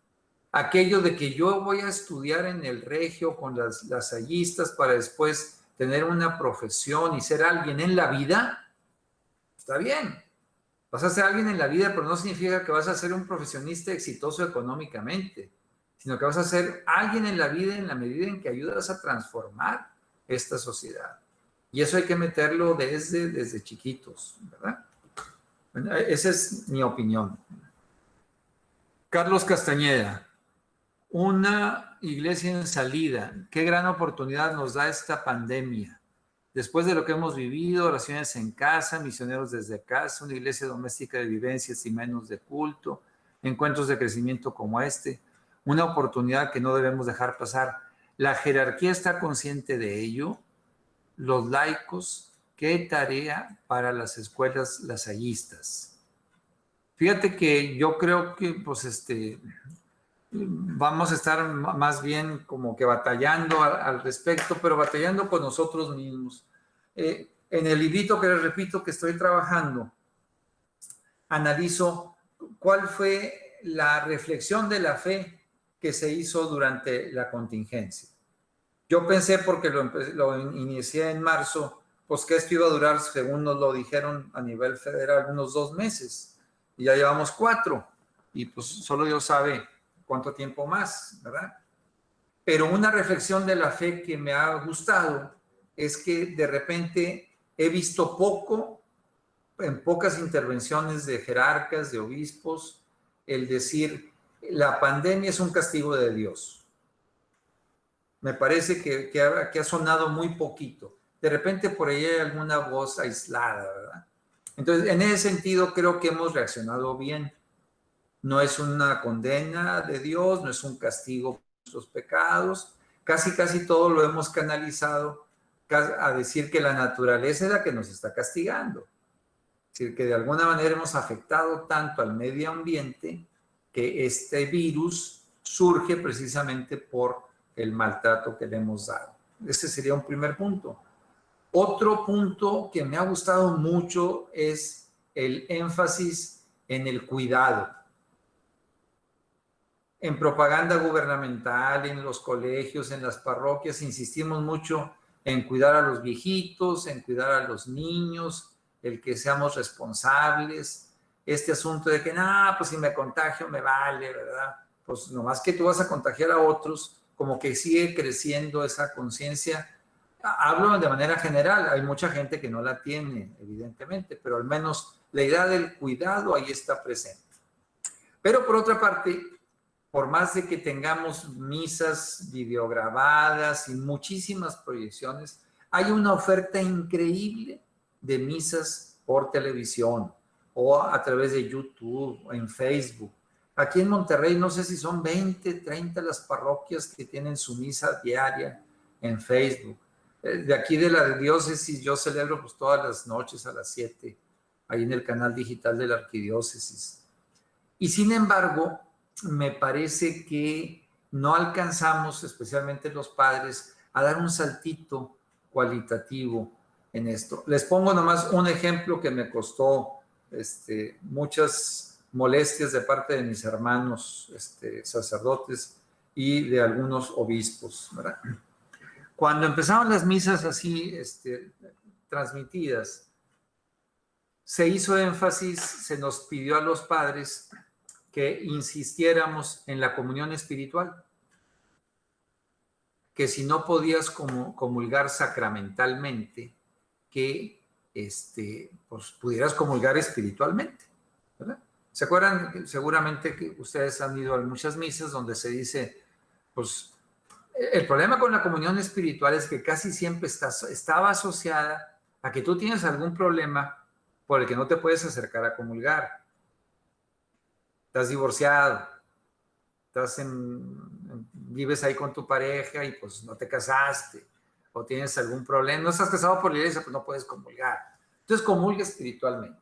Aquello de que yo voy a estudiar en el Regio con las lasallistas para después tener una profesión y ser alguien en la vida, está bien. Vas a ser alguien en la vida, pero no significa que vas a ser un profesionista exitoso económicamente, sino que vas a ser alguien en la vida en la medida en que ayudas a transformar esta sociedad. Y eso hay que meterlo desde chiquitos, ¿verdad? Bueno, esa es mi opinión. Carlos Castañeda, una iglesia en salida. Qué gran oportunidad nos da esta pandemia. Después de lo que hemos vivido, oraciones en casa, misioneros desde casa, una iglesia doméstica de vivencias y menos de culto, encuentros de crecimiento como este, una oportunidad que no debemos dejar pasar. La jerarquía está consciente de ello. Los laicos, qué tarea para las escuelas lasallistas. Fíjate que yo creo que pues vamos a estar más bien como que batallando al respecto, pero batallando con nosotros mismos. En el librito que les repito que estoy trabajando, analizo cuál fue la reflexión de la fe que se hizo durante la contingencia. Yo pensé, porque lo inicié en marzo, pues que esto iba a durar, según nos lo dijeron a nivel federal, unos 2 meses. Y ya llevamos 4. Y pues solo Dios sabe cuánto tiempo más, ¿verdad? Pero una reflexión de la fe que me ha gustado es que de repente he visto en pocas intervenciones de jerarcas, de obispos, el decir, la pandemia es un castigo de Dios. Me parece que ha sonado muy poquito. De repente por ahí hay alguna voz aislada, ¿verdad? Entonces, en ese sentido creo que hemos reaccionado bien. No es una condena de Dios, no es un castigo por nuestros pecados. Casi todo lo hemos canalizado a decir que la naturaleza es la que nos está castigando. Es decir, que de alguna manera hemos afectado tanto al medio ambiente que este virus surge precisamente por el maltrato que le hemos dado. Ese sería un primer punto. Otro punto que me ha gustado mucho es el énfasis en el cuidado. En propaganda gubernamental, en los colegios, en las parroquias, insistimos mucho en cuidar a los viejitos, en cuidar a los niños, el que seamos responsables. Este asunto de que, pues si me contagio me vale, ¿verdad? Pues nomás que tú vas a contagiar a otros, como que sigue creciendo esa conciencia. Hablo de manera general, hay mucha gente que no la tiene, evidentemente, pero al menos la idea del cuidado ahí está presente. Pero por otra parte, por más de que tengamos misas videograbadas y muchísimas proyecciones, hay una oferta increíble de misas por televisión o a través de YouTube o en Facebook. Aquí en Monterrey no sé si son 20, 30 las parroquias que tienen su misa diaria en Facebook. De aquí de la diócesis yo celebro pues todas las noches a las 7, ahí en el canal digital de la arquidiócesis. Y sin embargo, me parece que no alcanzamos, especialmente los padres, a dar un saltito cualitativo en esto. Les pongo nomás un ejemplo que me costó muchas molestias de parte de mis hermanos sacerdotes y de algunos obispos, ¿verdad? Cuando empezaron las misas así transmitidas, se hizo énfasis, se nos pidió a los padres que insistiéramos en la comunión espiritual, que si no podías comulgar sacramentalmente, que pues pudieras comulgar espiritualmente, ¿verdad? ¿Se acuerdan? Seguramente que ustedes han ido a muchas misas donde se dice, pues, el problema con la comunión espiritual es que casi siempre estaba asociada a que tú tienes algún problema por el que no te puedes acercar a comulgar. Estás divorciado, vives ahí con tu pareja y pues no te casaste, o tienes algún problema, no estás casado por la iglesia, pues no puedes comulgar. Entonces comulga espiritualmente.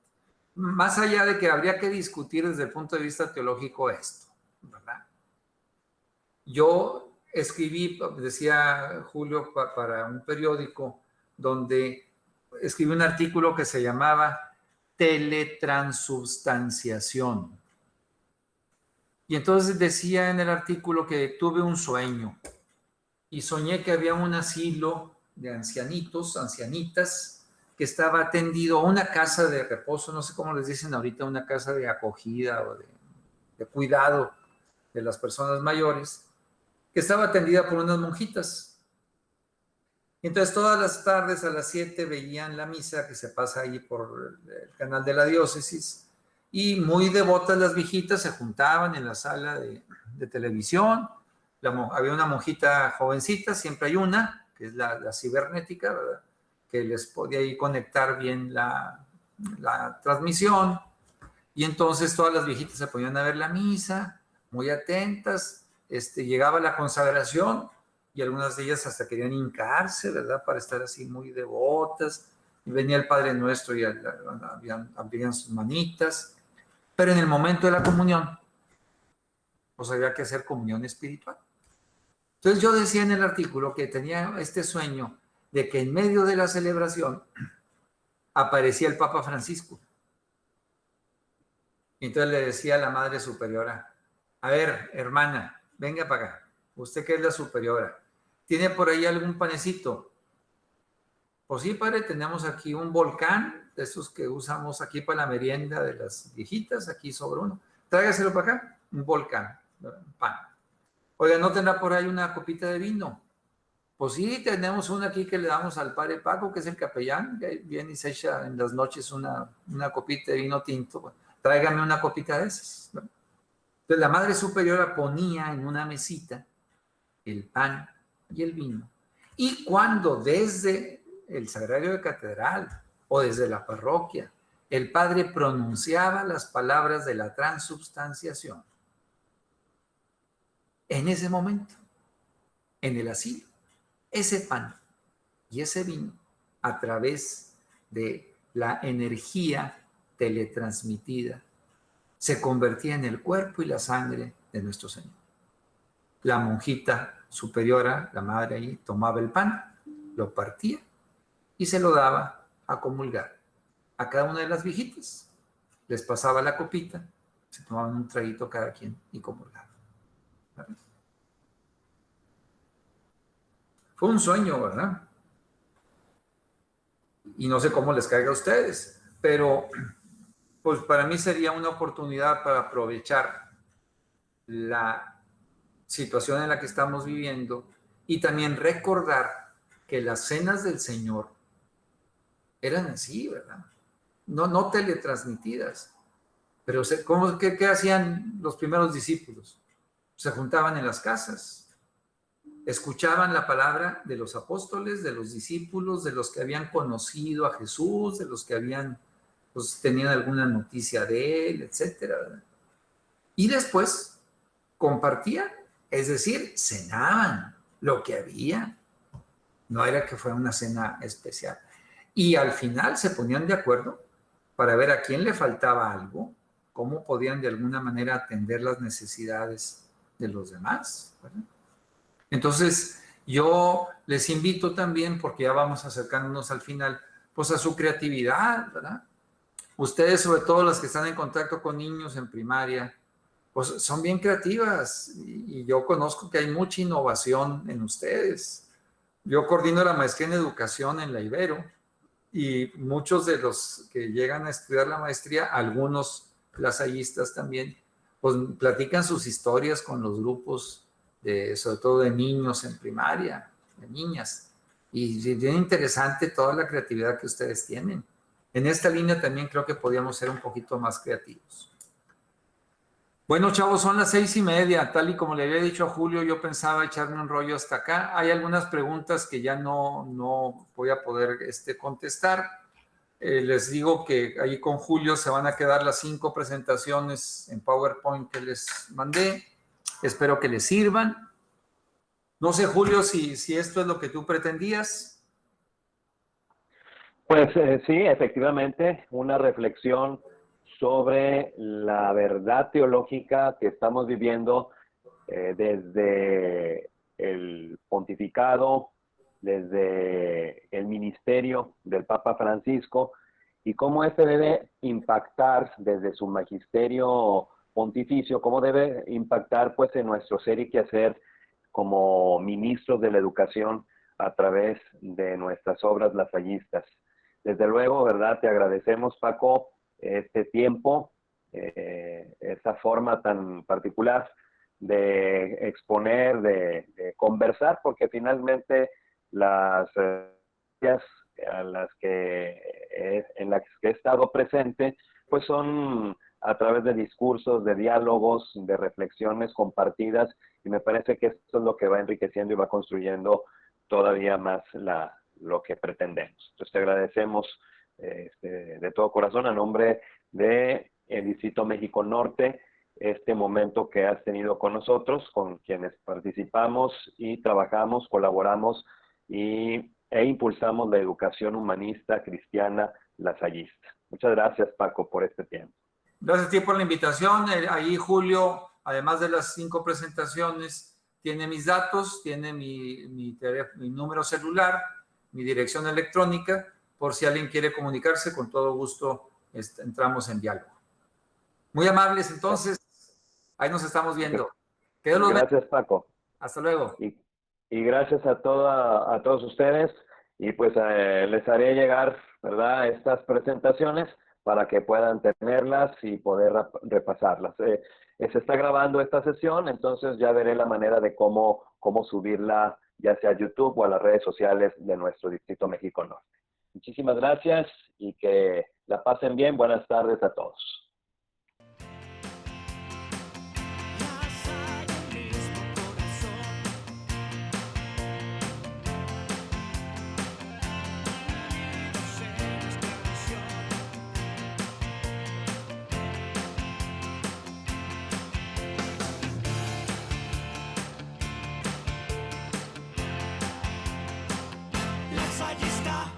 Más allá de que habría que discutir desde el punto de vista teológico esto, ¿verdad? Yo escribí, decía Julio, para un periódico donde escribí un artículo que se llamaba Teletransubstanciación. Y entonces decía en el artículo que tuve un sueño y soñé que había un asilo de ancianitos, ancianitas, que estaba atendido a una casa de reposo, no sé cómo les dicen ahorita, una casa de acogida o de cuidado de las personas mayores, que estaba atendida por unas monjitas. Entonces todas las tardes a las 7 veían la misa que se pasa ahí por el canal de la diócesis, y muy devotas las viejitas se juntaban en la sala de televisión. Había una monjita jovencita, siempre hay una, que es la cibernética, ¿verdad?, que les podía ahí conectar bien la transmisión. Y entonces todas las viejitas se ponían a ver la misa, muy atentas. Llegaba la consagración y algunas de ellas hasta querían hincarse, ¿verdad?, para estar así muy devotas. Y venía el Padre Nuestro y abrían sus manitas. Pero en el momento de la comunión, pues había que hacer comunión espiritual. Entonces yo decía en el artículo que tenía este sueño de que en medio de la celebración aparecía el Papa Francisco. Y entonces le decía a la Madre Superiora, a ver, hermana, venga para acá, usted que es la superiora, ¿tiene por ahí algún panecito? Pues sí, padre, tenemos aquí un volcán, de esos que usamos aquí para la merienda de las viejitas, aquí sobre uno. Tráigaselo para acá, un volcán, un pan. Oiga, ¿no tendrá por ahí una copita de vino? Pues sí, tenemos una aquí que le damos al padre Paco, que es el capellán, que viene y se echa en las noches una copita de vino tinto. Bueno, tráigame una copita de esas, ¿no? Entonces la Madre Superiora ponía en una mesita el pan y el vino. Y cuando desde el Sagrario de Catedral o desde la parroquia el Padre pronunciaba las palabras de la transubstanciación, en ese momento, en el asilo, ese pan y ese vino, a través de la energía teletransmitida, se convertía en el cuerpo y la sangre de nuestro Señor. La monjita superiora, la madre ahí, tomaba el pan, lo partía y se lo daba a comulgar a cada una de las viejitas. Les pasaba la copita, se tomaban un traguito cada quien y comulgaban. ¿Verdad? Fue un sueño, ¿verdad? Y no sé cómo les caiga a ustedes, pero pues para mí sería una oportunidad para aprovechar la situación en la que estamos viviendo y también recordar que las cenas del Señor eran así, ¿verdad? No teletransmitidas. Pero ¿qué hacían los primeros discípulos? Se juntaban en las casas, escuchaban la palabra de los apóstoles, de los discípulos, de los que habían conocido a Jesús, de los que pues, tenían alguna noticia de él, etcétera, ¿verdad? Y después compartían, es decir, cenaban lo que había. No era que fuera una cena especial. Y al final se ponían de acuerdo para ver a quién le faltaba algo, cómo podían de alguna manera atender las necesidades de los demás, ¿verdad? Entonces, yo les invito también, porque ya vamos acercándonos al final, pues a su creatividad, ¿verdad? Ustedes, sobre todo las que están en contacto con niños en primaria, pues son bien creativas y yo conozco que hay mucha innovación en ustedes. Yo coordino la maestría en educación en la Ibero y muchos de los que llegan a estudiar la maestría, algunos lasallistas también, pues platican sus historias con los grupos, sobre todo de niños en primaria, de niñas. Y es bien interesante toda la creatividad que ustedes tienen. En esta línea también creo que podríamos ser un poquito más creativos. Bueno, chavos, son las 6:30. Tal y como le había dicho a Julio, yo pensaba echarme un rollo hasta acá. Hay algunas preguntas que ya no voy a poder contestar. Les digo que ahí con Julio se van a quedar las 5 presentaciones en PowerPoint que les mandé. Espero que les sirvan. No sé, Julio, si esto es lo que tú pretendías. Pues sí, efectivamente, una reflexión sobre la verdad teológica que estamos viviendo desde el pontificado, desde el ministerio del Papa Francisco y cómo este debe impactar desde su magisterio pontificio, cómo debe impactar pues en nuestro ser y quehacer como ministros de la educación a través de nuestras obras lasallistas. Desde luego, ¿verdad? Te agradecemos, Paco, este tiempo, esa forma tan particular de exponer, de conversar, porque finalmente las a las que en las que he estado presente, pues son a través de discursos, de diálogos, de reflexiones compartidas, y me parece que esto es lo que va enriqueciendo y va construyendo todavía más lo que pretendemos. Entonces te agradecemos de todo corazón a nombre de el Distrito México Norte este momento que has tenido con nosotros, con quienes participamos y trabajamos, colaboramos e impulsamos la educación humanista, cristiana, lasallista. Muchas gracias, Paco, por este tiempo. Gracias a ti por la invitación. Ahí Julio, además de las 5 presentaciones, tiene mis datos, tiene mi número celular, mi dirección electrónica, por si alguien quiere comunicarse, con todo gusto entramos en diálogo. Muy amables, entonces, ahí nos estamos viendo. Gracias, Paco. Hasta luego. Y gracias a todos ustedes, y pues les haré llegar, ¿verdad?, estas presentaciones para que puedan tenerlas y poder repasarlas. Se está grabando esta sesión, entonces ya veré la manera de cómo subirla, ya sea a YouTube o a las redes sociales de nuestro Distrito México Norte. Muchísimas gracias y que la pasen bien. Buenas tardes a todos. Lasallista.